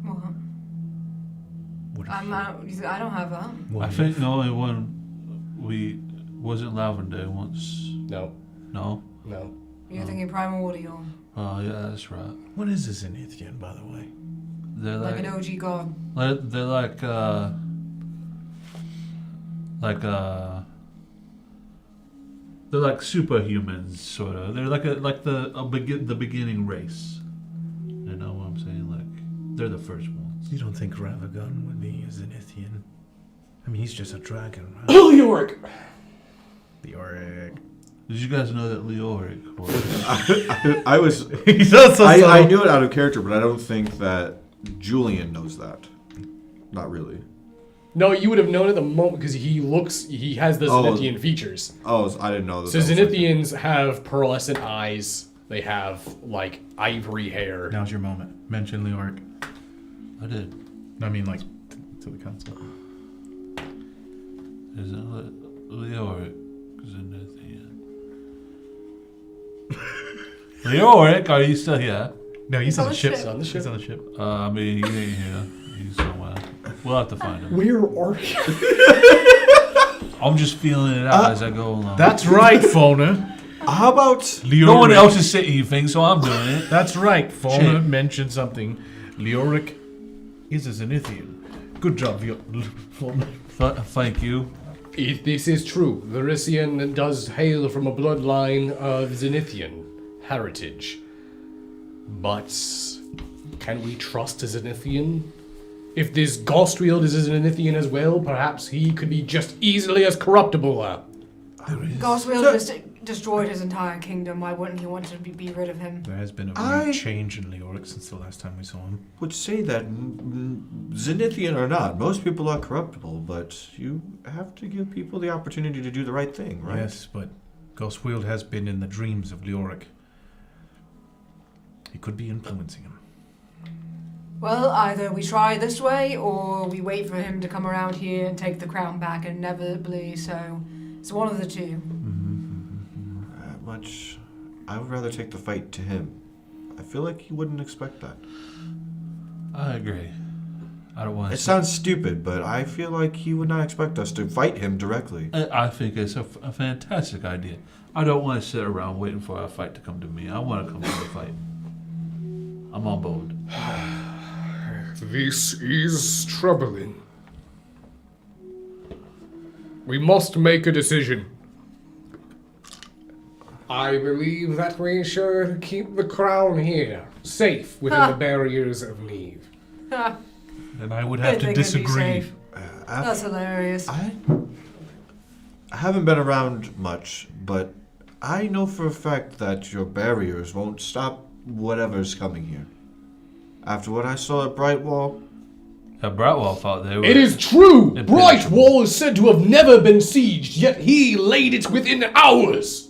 What?
What
I don't have that.
I think the only one wasn't Lavender once.
No,
No?
no.
You're thinking Primal Audio.
Oh, yeah, that's right.
What is a Zenithian, by the way?
They're
Like an OG god.
they're like they're like superhumans, sort of. They're like the beginning race. You know what I'm saying? Like they're the first ones.
You don't think Ravagon would be a Zenithian? I mean, he's just a dragon, right?
Leoric!
The Auric.
Did you guys know that Leoric was?
I was.
He's also
I knew it out of character, but I don't think that Julian knows that. Not really.
No, you would have known at the moment because he has the Zenithian features.
Oh, I didn't know that.
So
that was
Zenithians have pearlescent eyes. They have, like, ivory hair.
Now's your moment. Mention Leoric.
I did.
I mean, like, to the council.
Isn't Leoric Zenithian? Leoric, are you still here?
No, he's on the ship.
He's on the ship.
He's on the ship.
I mean, he ain't here. He's somewhere. We'll have to find him.
Where are you?
I'm just feeling it out as I go along.
That's right, Fauna.
How about
Leoric.
No one else is saying anything, so I'm doing it.
That's right. Fauna
Shit.
mentioned something. Leoric is a Zenithian. Good job, Fauna.
Thank you.
If this is true, Verisian does hail from a bloodline of Zenithian heritage. But can we trust a Zenithian? If this Gostwield is a Zenithian as well, perhaps he could be just easily as corruptible.
Goswield destroyed his entire kingdom. Why wouldn't he want to be rid of him?
There has been a
I-
weird change in Leoric since the last time we saw him.
Would say that Zenithian or not, most people are corruptible, but you have to give people the opportunity to do the right thing, right?
Yes, but Ghostwield has been in the dreams of Leoric. He could be influencing him.
Well, either we try this way, or we wait for him to come around here and take the crown back, inevitably. So it's one of the two.
Much. I would rather take the fight to him. I feel like he wouldn't expect that.
I agree. I don't want to.
It sounds stupid, but I feel like he would not expect us to fight him directly.
I think it's a fantastic idea. I don't want to sit around waiting for a fight to come to me. I want to come to the fight. I'm on board.
This is troubling. We must make a decision. I believe that we should keep the crown here, safe within the barriers of Neve.
Then I would have to disagree.
That's hilarious.
I haven't been around much, but I know for a fact that your barriers won't stop whatever's coming here. After what I saw at Brightwall,
Brightwall thought they were.
It is true!
Impenetrable.
Brightwall is said to have never been sieged, yet he laid it within hours!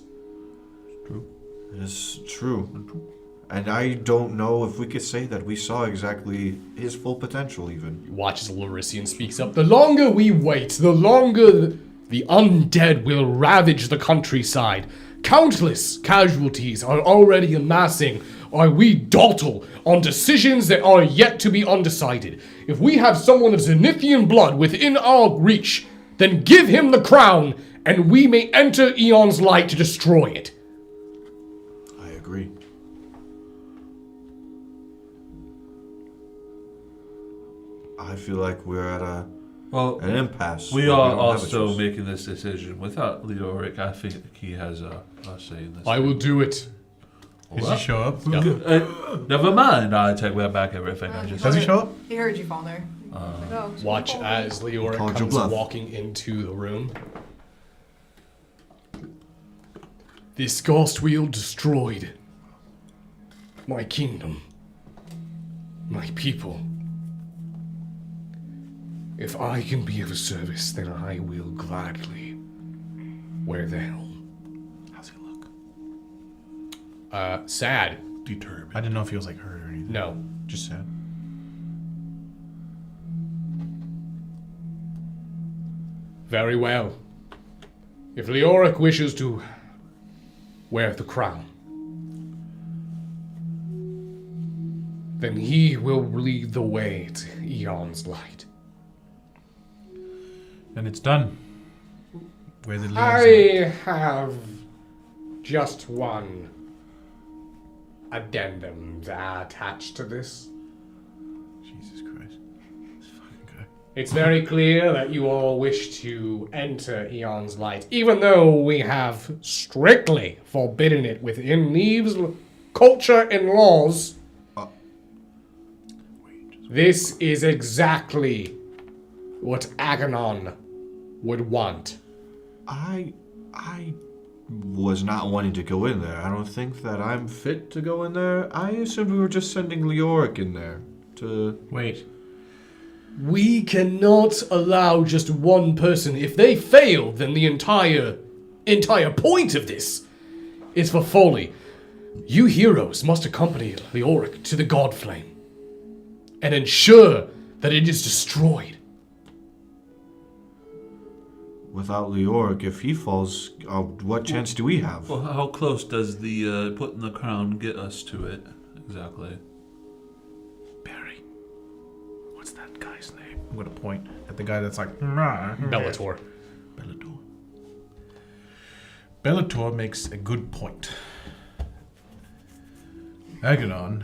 it's true. And I don't know if we could say that we saw exactly his full potential, even.
Watch as Lorisian speaks up. The longer we wait, the longer the undead will ravage the countryside. Countless casualties are already amassing while we dawdle on decisions that are yet to be undecided. If we have someone of Zenithian blood within our reach, then give him the crown, and we may enter Eon's light to destroy it.
I agree. I feel like we're at an impasse.
We
where
are
don't have a
also
choice.
making this decision without Leoric. I think he has a say in this.
I will do it.
Does he show up?
Never mind. I take back everything I just
Does he
said.
show up?
He heard you, Father. Oh,
Watch as Leoric
Called your
comes
bluff.
walking into the room. This ghost wheel destroyed my kingdom, my people. If I can be of service, then I will gladly wear the helm.
How's he look?
Sad.
Determined. I didn't know if he was like hurt or anything.
No.
Just sad.
Very well. If Leoric wishes to wear the crown, then he will lead the way to Eon's light.
Then it's done. Where the
I have just one addendum attached to this.
Jesus Christ. This fucking guy.
It's very clear that you all wish to enter Eon's light, even though we have strictly forbidden it within Neve's culture and laws. This is exactly what Aganon would want.
I was not wanting to go in there. I don't think that I'm fit to go in there. I assumed we were just sending Leoric in there to...
Wait.
We cannot allow just one person. If they fail, then the entire point of this is for folly. You heroes must accompany Leoric to the God Flame and ensure that it is destroyed.
Without Leoric, if he falls, what chance do we have?
Well, how close does the putting the crown get us to it exactly?
Barry. What's that guy's name? I'm gonna point at the guy that's like Bellator. Bellator makes a good point. Aganon,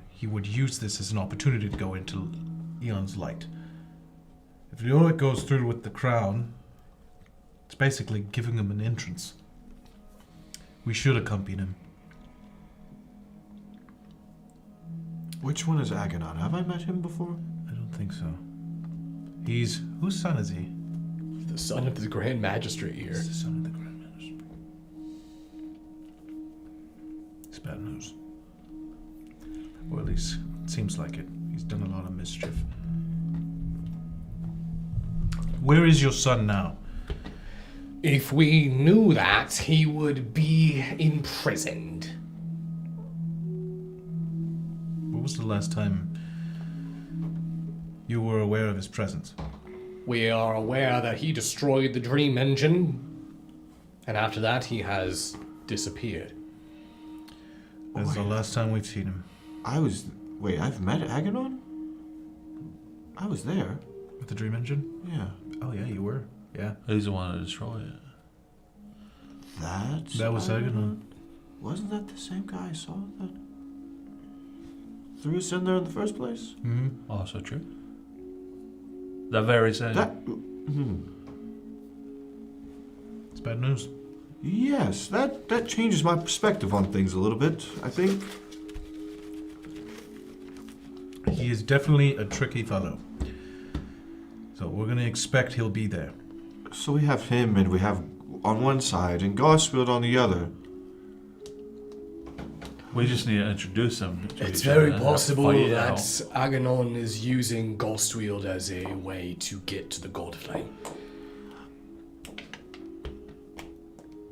he would use this as an opportunity to go into Eon's light. If Leoric goes through with the crown, it's basically giving him an entrance. We should accompany him.
Which one is Aganon? Have I met him before?
I don't think so. He's... whose son is he?
The son of the Grand Magistrate here.
He's the son of the Grand Magistrate. bad news. Or at least it seems like it. He's done a lot of mischief. Where is your son now?
If we knew that, he would be imprisoned.
What was the last time you were aware of his presence?
We are aware that he destroyed the dream engine, and after that he has disappeared.
That's the last time we've seen him.
Wait, I've met Aganon? I was there.
With the dream engine?
Yeah.
Oh yeah, you were. Yeah.
He's the one to destroy it.
That was Aganon.
Wasn't that the same guy I saw that threw us in there in the first place?
Mm-hmm.
Also true. That very same.
It's bad news.
Yes, that changes my perspective on things a little bit, I think.
He is definitely a tricky fellow. So we're going to expect he'll be there.
So we have him, and we have on one side, and Gosfield on the other.
We just need to introduce him. To
It's
each
very
other and
possible
fight it
that
out.
Aganon is using Ghostwield as a way to get to the God Flame.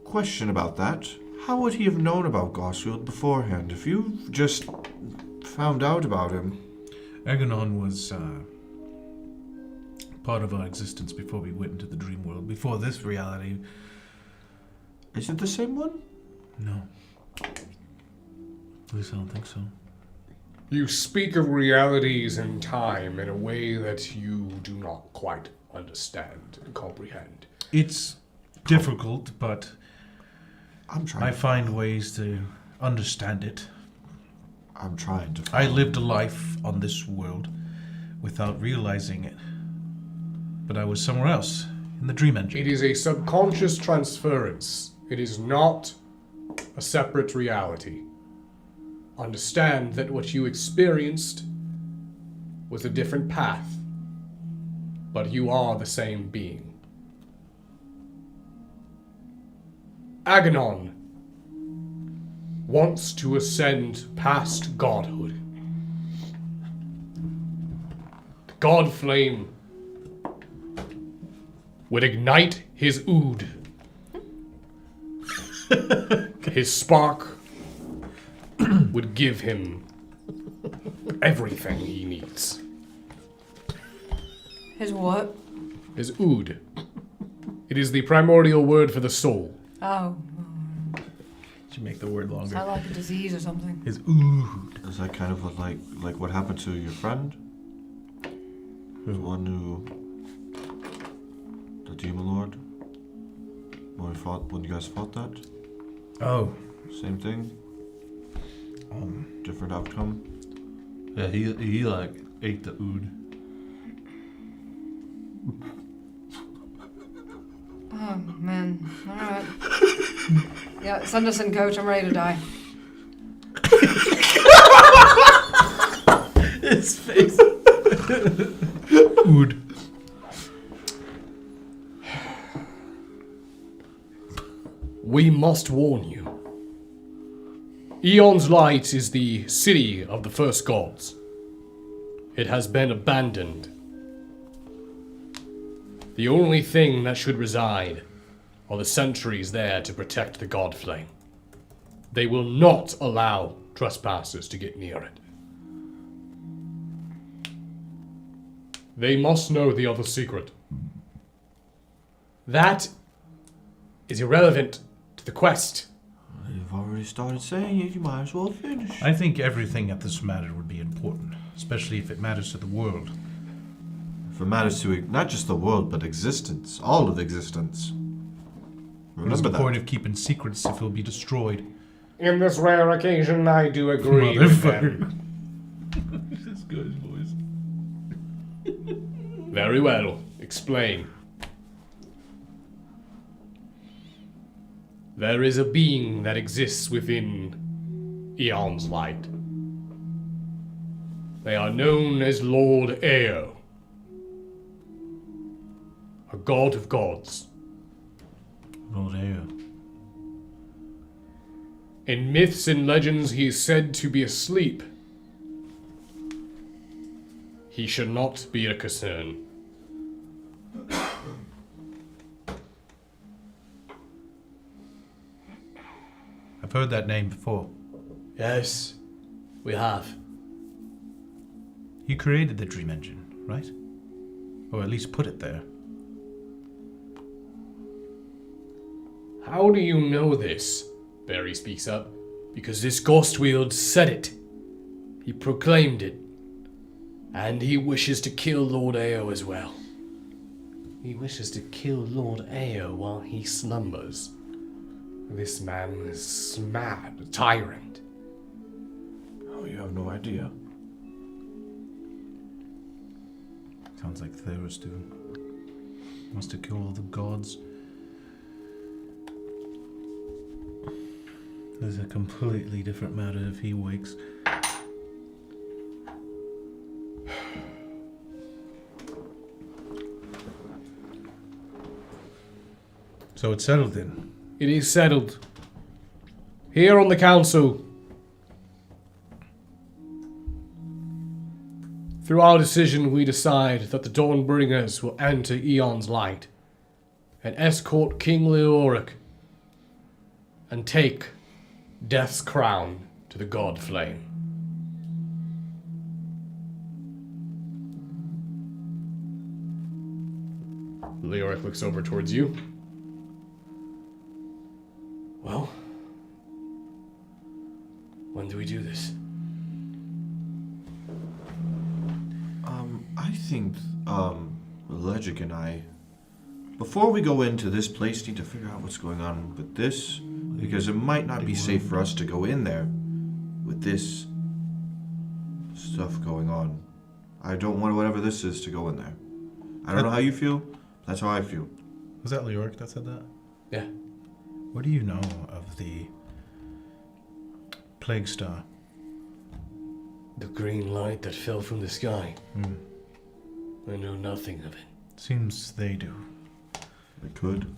Question about that. How would he have known about Gosfield beforehand? If you just found out about him.
Aganon was part of our existence before we went into the dream world. Before this reality.
Is it the same one?
No. At least I don't think so.
You speak of realities and time in a way that you do not quite understand and comprehend.
It's difficult, but
I'm trying.
I find ways to understand it.
I'm trying to.
I lived a life on this world without realizing it. But I was somewhere else, in the dream engine.
It is a subconscious transference. It is not a separate reality. Understand that what you experienced was a different path, but you are the same being. Aganon wants to ascend past godhood. The God Flame would ignite his ood. His spark would give him everything he needs.
His what?
His ood. It is the primordial word for the soul.
Oh,
Should make the word
is
longer.
that like a disease or something?
His ood.
Is that kind of like what happened to your friend? The one who, the demon lord. When you guys fought that,
Oh.
same thing, different outcome.
Yeah, he like ate the ood.
Oh, man. Alright. Yeah, send us in, coach. I'm ready to die.
His face. Ood.
We must warn you. Eon's Light is the city of the first gods. It has been abandoned. The only thing that should reside are the sentries there to protect the God Flame. They will not allow trespassers to get near it. They must know the other secret. That is irrelevant to the quest.
You've already started saying it. You might as well finish.
I think everything at this matter would be important, especially if it matters to the world.
If it matters to not just the world, but existence, all of existence.
What is
Remember
the
that.
point of keeping secrets if it'll be destroyed?
In this rare occasion, I do agree with them.
This guy's voice.
Very well. Explain. There is a being that exists within Eon's Light. They are known as Lord Ao, a god of gods.
Lord Air.
In myths and legends, he is said to be asleep. He should not be a concern.
I've heard that name before.
Yes, we have.
You created the dream engine, right? Or at least put it there.
How do you know this? Barry speaks up. Because this Ghostwield said it. He proclaimed it. And he wishes to kill Lord Ao as well. He wishes to kill Lord Ao while he slumbers. This man is mad, a tyrant.
Oh, you have no idea.
Sounds like Fera'myn. Wants to kill all the gods. There's a completely different matter if he wakes. So it's settled then.
It is settled. Here on the council. Through our decision, we decide that the Dawnbringers will enter Eon's light and escort King Leoric and take Death's crown to the God Flame. Leoric looks over towards you. Well, when do we do this?
I think, Legic and I, before we go into this place, need to figure out what's going on with this, because it might not be safe for us to go in there with this stuff going on. I don't want whatever this is to go in there. I don't know how you feel. That's how I feel.
Was that Leoric that said that?
Yeah.
What do you know of the Plague Star?
The green light that fell from the sky.
Hmm.
I know nothing of it.
Seems they do.
They could.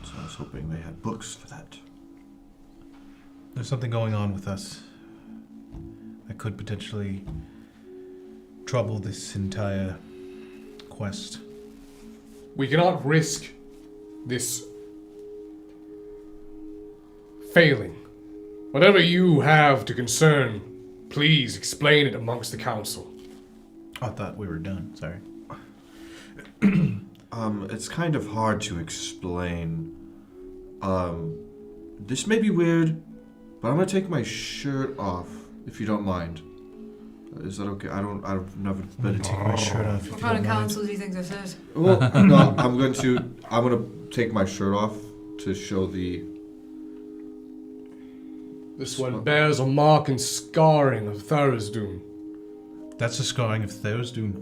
So I was hoping they had books for that.
There's something going on with us that could potentially trouble this entire quest.
We cannot risk this failing. Whatever you have to concern, please explain it amongst the council.
I thought we were done. Sorry.
It's kind of hard to explain. This may be weird, but I'm gonna take my shirt off, if you don't mind. Is that okay? I've never been
Take my shirt off.
What kind of council do you think this is?
Well, no, I'm gonna take my shirt off to show the.
This one bears a mark and scarring of Tharizdun.
That's the scarring of Tharizdun.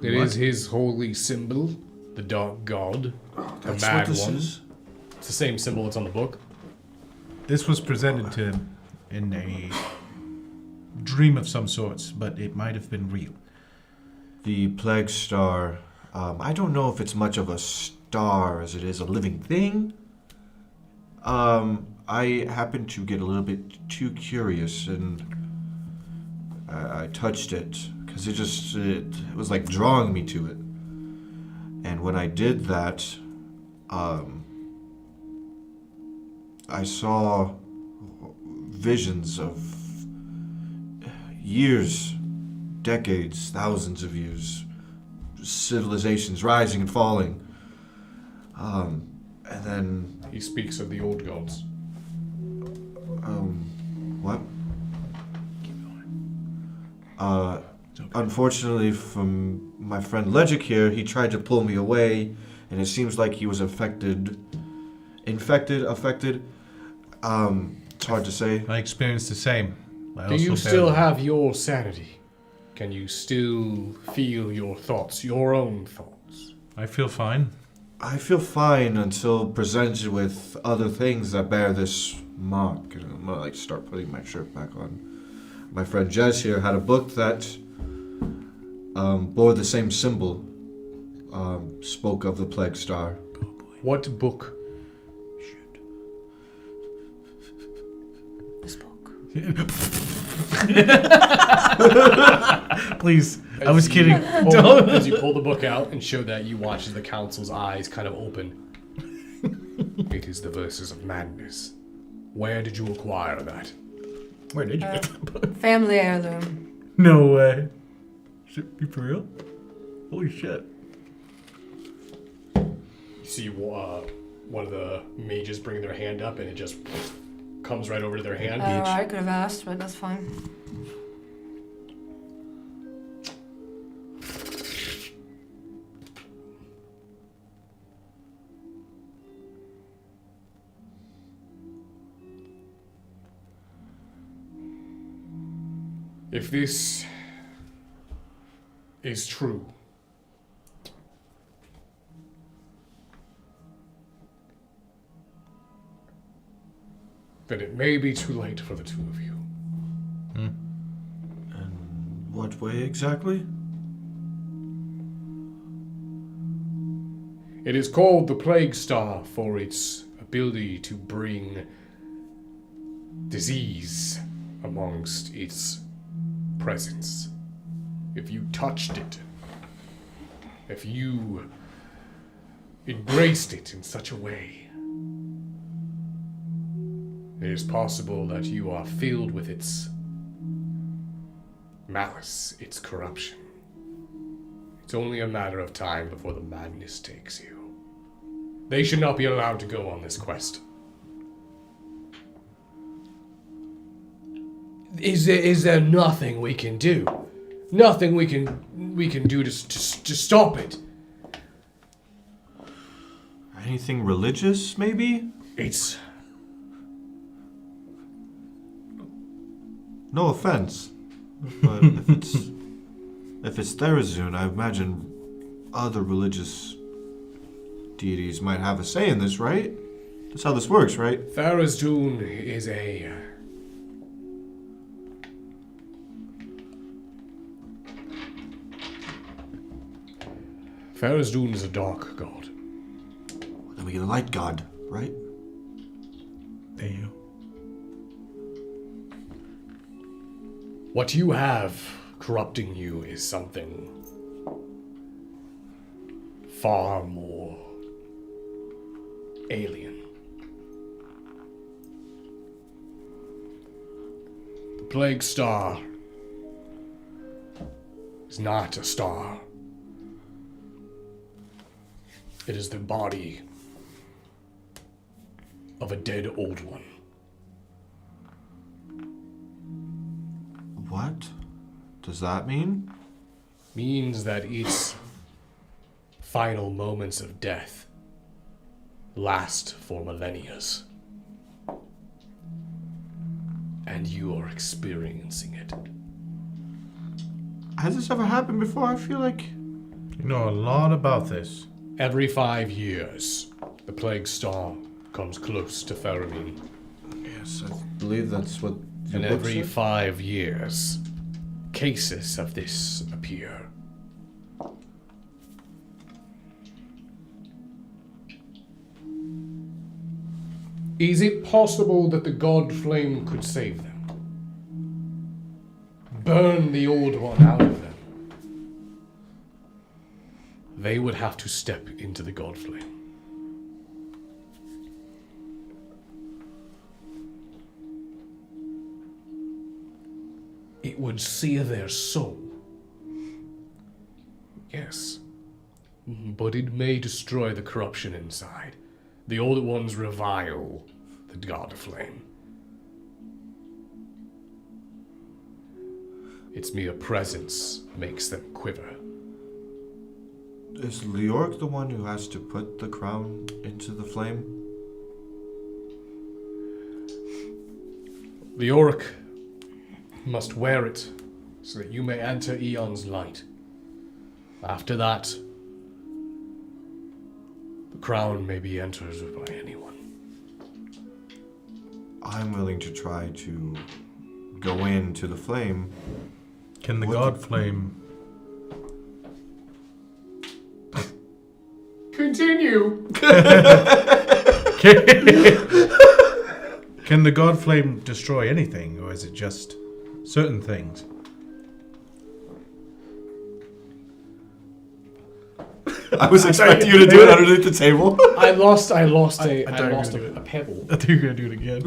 It is his holy symbol, the dark god, the
That's
mad
what this
one.
is.
It's the same symbol that's on the book.
This was presented to him in a dream of some sorts, but it might have been real.
The Plague Star. I don't know if it's much of a star as it is a living thing. I happened to get a little bit too curious and I touched it because it was like drawing me to it. And when I did that, I saw visions of years, decades, thousands of years, civilizations rising and falling. And then,
He speaks of the old gods.
what? Unfortunately, from my friend Legic here, he tried to pull me away, and it seems like he was affected. It's hard to say.
I experienced the same.
Do you still have your sanity? Can you still feel your thoughts, your own thoughts?
I feel fine.
I feel fine until presented with other things that bear this mark. And I'm gonna start putting my shirt back on. My friend Jez here had a book that bore the same symbol. Spoke of the Plague Star.
What book?
Please, I was kidding.
As you pull the book out and show that, you watch as the council's eyes kind of open. It is the Verses of Madness. Where did you acquire that?
Where did you get that book?
Family heirloom.
No way. Should it be for real? Holy shit.
You see one of the mages bring their hand up, and it just comes right over to their hand.
I could have asked, but that's fine.
If this is true, then it may be too late for the two of you.
And what way exactly?
It is called the Plague Star for its ability to bring disease amongst its presence. If you touched it, if you embraced it in such a way, it is possible that you are filled with its malice, its corruption. It's only a matter of time before the madness takes you. They should not be allowed to go on this quest. Is there nothing we can do? Nothing we can do to stop it?
Anything religious, maybe?
It's
No offense, but if it's Therazun, I imagine other religious deities might have a say in this, right? That's how this works, right?
Fera'myn is a Fera'myn is a dark god.
Then we get a light god, right?
There you.
What you have corrupting you is something far more alien. The Plague Star is not a star. It is the body of a dead old one.
What does that mean?
Means that its final moments of death last for millennia. And you are experiencing it.
Has this ever happened before? I feel like...
You know a lot about this.
Every 5 years, the Plague Star comes close to Fera'myn.
Yes, I believe that's what...
And every 5 years, cases of this appear. Is it possible that the God Flame could save them? Burn the old one out of them? They would have to step into the God Flame. It would sear their soul. Yes. But it may destroy the corruption inside. The old ones revile the God Flame. Its mere presence makes them quiver.
Is Leoric the one who has to put the crown into the flame?
Leoric must wear it so that you may enter Aeon's light. After that, the crown may be entered by anyone.
I'm willing to try to go into the flame.
Can the
What
god
the-
flame...
Continue!
Can the god flame destroy anything, or is it just certain things?
I was expecting you to do it underneath the table.
I lost
I
a
thought you were gonna do it.
pebble.
I think you're gonna do it again.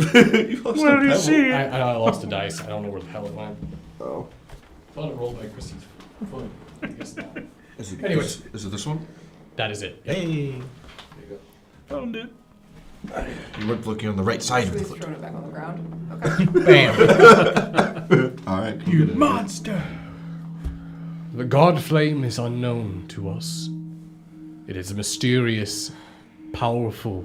You lost
Where
a
do you
pebble.
see
I,
it?
I lost a dice. I don't know where the hell it went.
Oh.
Thought it rolled by Chrissy's foot. I guess not.
Is it,
Anyways.
is it this one?
That is it.
Hey, found it.
You weren't looking on the right side of the
We've
foot.
thrown it back on the ground. Okay.
Bam!
All right.
You monster!
The god flame is unknown to us. It is a mysterious, powerful,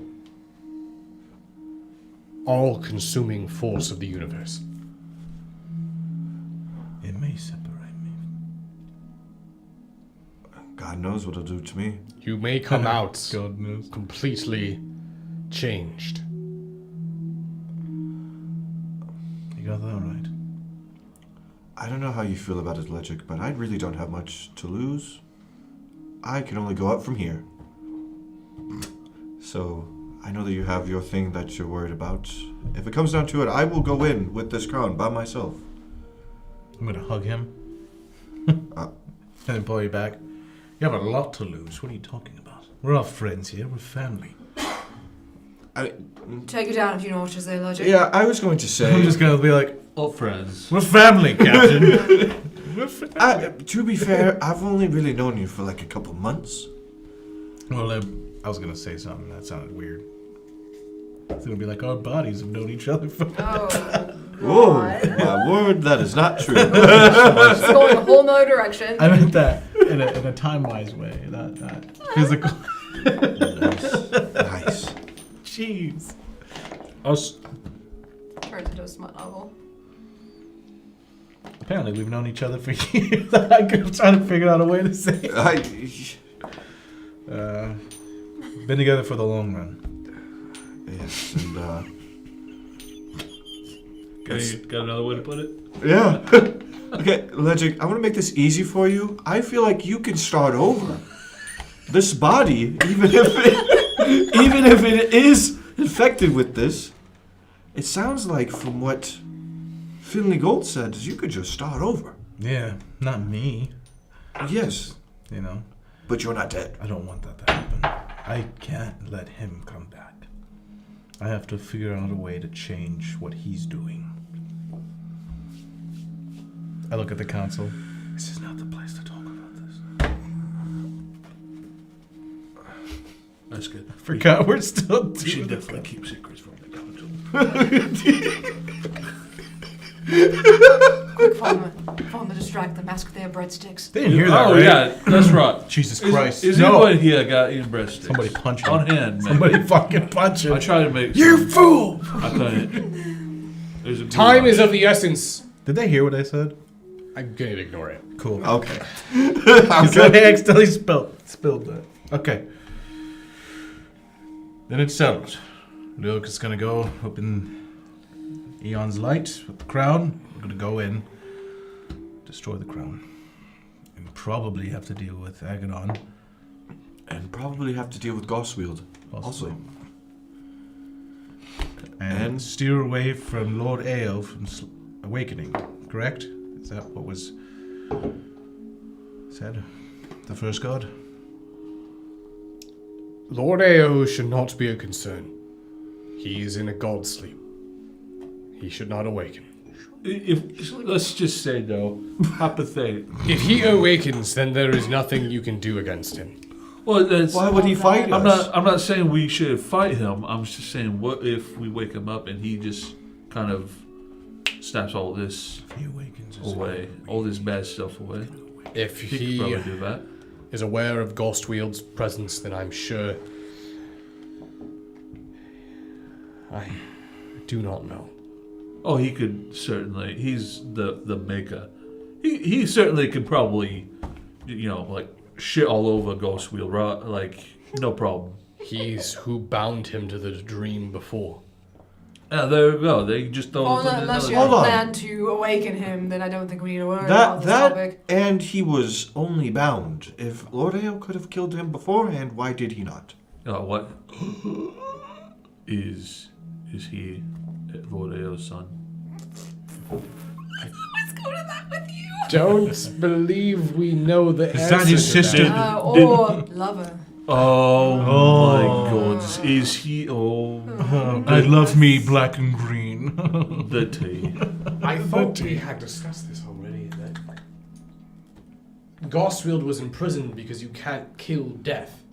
all-consuming force of the universe.
It may separate me.
God knows what it'll do to me.
You may come out
God knows.
completely changed.
You got that right.
I don't know how you feel about it, Legic, but I really don't have much to lose. I can only go up from here. So, I know that you have your thing that you're worried about. If it comes down to it, I will go in with this crown by myself.
I'm gonna hug him.
Uh.
And then pull you back. You have a lot to lose. What are you talking about? We're all friends here. We're family.
Take it down if you know what to say, Logic.
Yeah, I was going to
I'm
say...
just gonna be like,
Old friends.
we're family, Captain. We're family.
to be fair, I've only really known you for like a couple months.
Well, I was gonna say something that sounded weird. It's gonna be like our bodies have known each other for.
Oh,
Whoa,
God.
my word, that is not true.
It's going a whole nother direction.
I meant that in a time-wise way, not physical.
Nice.
Jeez. Us.
Turns into a smut novel.
Apparently, we've known each other for years. I'm trying to figure out a way to say it. Been together for the long run.
Yes, and
Got another way to put it?
yeah. Okay, Legic, I want to make this easy for you. I feel like you can start over. This body, even if it is infected with this, it sounds like from what Finley Gold said, is you could just start over.
Yeah, not me.
Yes,
You know,
but you're not dead.
I don't want that to happen. I can't let him come back. I have to figure out a way to change what he's doing. I look at the council. This is not the place to talk about this.
That's good.
Forgot we're still
We
doing
should
this.
definitely keep secrets from the council.
Quick, phone to distract them. Ask if they have breadsticks.
They didn't hear that,
Oh,
right?
yeah, that's right.
Jesus Christ.
Is
No.
anyone here got eating breadsticks?
Somebody punch him.
On hand, man.
Somebody fucking punch him.
I try to make
You
some-
fool!
I couldn't. There's a
Time is
goulash.
of the essence.
Did they hear what I said?
I'm gonna ignore it.
Cool.
Okay.
Because I accidentally spilled that. Okay. Then it's settled. Luke is gonna go up in Eon's light with the crown. We're gonna go in, destroy the crown, and probably have to deal with Agadon.
And probably have to deal with Goswield.
Possibly.
Also.
And steer away from Lord Ao from awakening. Correct? Is that what was said? The first god?
Lord Ao should not be a concern. He is in a god sleep. He should not awaken.
If let's just say though, hypothetically.
If he awakens, then there is nothing you can do against him.
Well, that's,
Why would he fight us?
I'm not saying we should fight him. I'm just saying, what if we wake him up and he just kind of snaps all this
If he awakens,
away, all this bad stuff away?
If
He
he
could probably do that.
is aware of Ghostwield's presence, then I'm sure. I do not know.
Oh, he could certainly. He's the maker. He certainly could probably, like shit all over Ghostwheel, right? Like no problem.
He's who bound him to the dream before.
Yeah, there we go. They just don't.
Well, unless you
Hold on.
plan to awaken him, then I don't think we need to worry about this topic.
And he was only bound. If Lord Ao could have killed him beforehand, why did he not?
What is he for the son.
Let's go to that with you.
Don't believe we know the
Is
answer
that his
to
sister?
that.
Or lover.
Oh my God! Is he? Oh,
I love me black and green.
the tea.
I thought we had discussed this already. That Goswield was imprisoned because you can't kill death.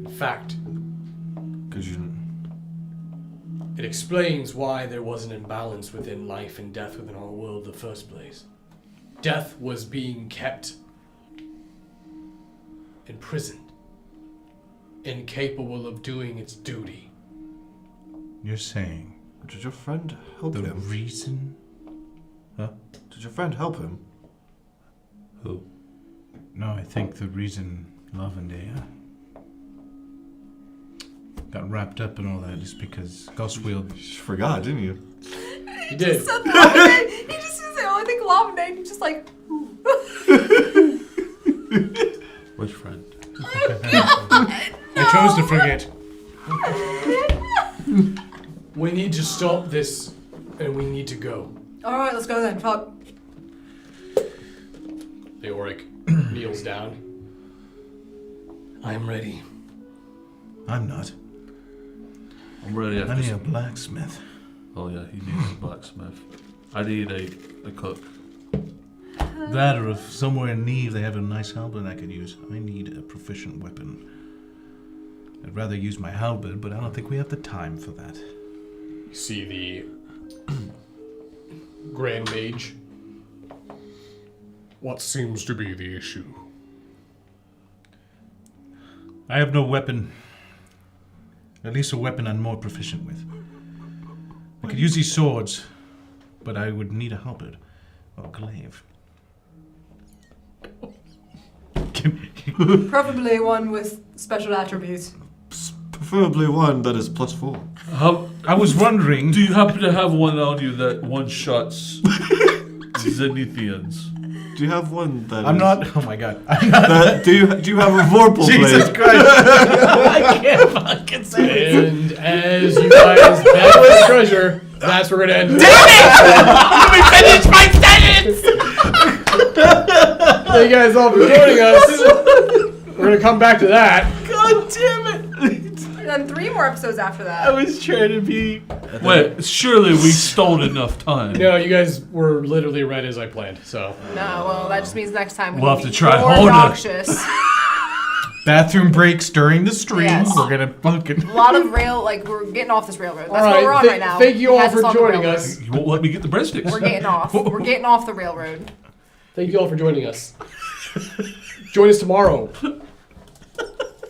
In fact,
Because you.
it explains why there was an imbalance within life and death within our world in the first place. Death was being kept imprisoned, incapable of doing its duty.
You're saying
Did your friend help
the
him?
reason? Huh?
Did your friend help him?
Who?
No, I think the reason Lavendale got wrapped up in all that is because Goswield.
You just forgot, didn't you?
He did.
He just says, oh, I think love, and then he's just like,
Which friend?
I chose to forget.
We need to stop this, and we need to go.
all right, let's go then. Fuck.
Leoric kneels down. I am ready.
I'm not.
I'm ready
I
after.
need a blacksmith.
Oh yeah, he needs a blacksmith. I need a cook.
That, or if somewhere in Neve they have a nice halberd I could use. I need a proficient weapon. I'd rather use my halberd, but I don't think we have the time for that.
You see the Grand Mage. What seems to be the issue?
I have no weapon. At least a weapon I'm more proficient with. I could use these swords, but I would need a halberd or a glaive.
Preferably one with special attributes.
Preferably one that is +4.
How
I was wondering.
do you happen to have one on you that one shots Zenithians?
Do you have one that
I'm
is-
not. Oh my god.
That, do you have a Vorpal
Jesus
blade?
Christ. I can't fucking say it.
And as you guys beg for the treasure, that's where we're gonna end.
Let me finish my sentence!
Thank you guys all for joining us. We're gonna come back to that.
God damn it!
And then 3 more episodes after
I
that.
was trying to be.
Wait, surely we stole enough time.
No, you guys were literally read as I planned. So
No, well, that just means next time
We'll
can
have to
be
try
more
harder.
obnoxious.
Bathroom breaks during the stream.
Yes.
We're gonna fucking.
A lot of we're getting off this railroad. That's
all
what we're on
right,
right now.
thank you
We
all
had this
for
on the
joining
railroad.
us.
You won't let me get the breadsticks.
We're getting off. We're getting off the railroad.
Thank you all for joining us. Join us tomorrow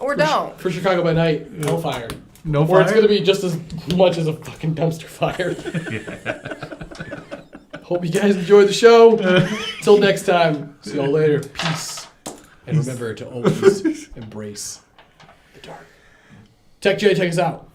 Or don't.
for Chicago by Night Hellfire.
No
Or it's
fire?
gonna be just as much as a fucking dumpster fire. Hope you guys enjoyed the show. Till next time. See y'all later. Peace. And remember to always embrace the dark. Tech J, take us out.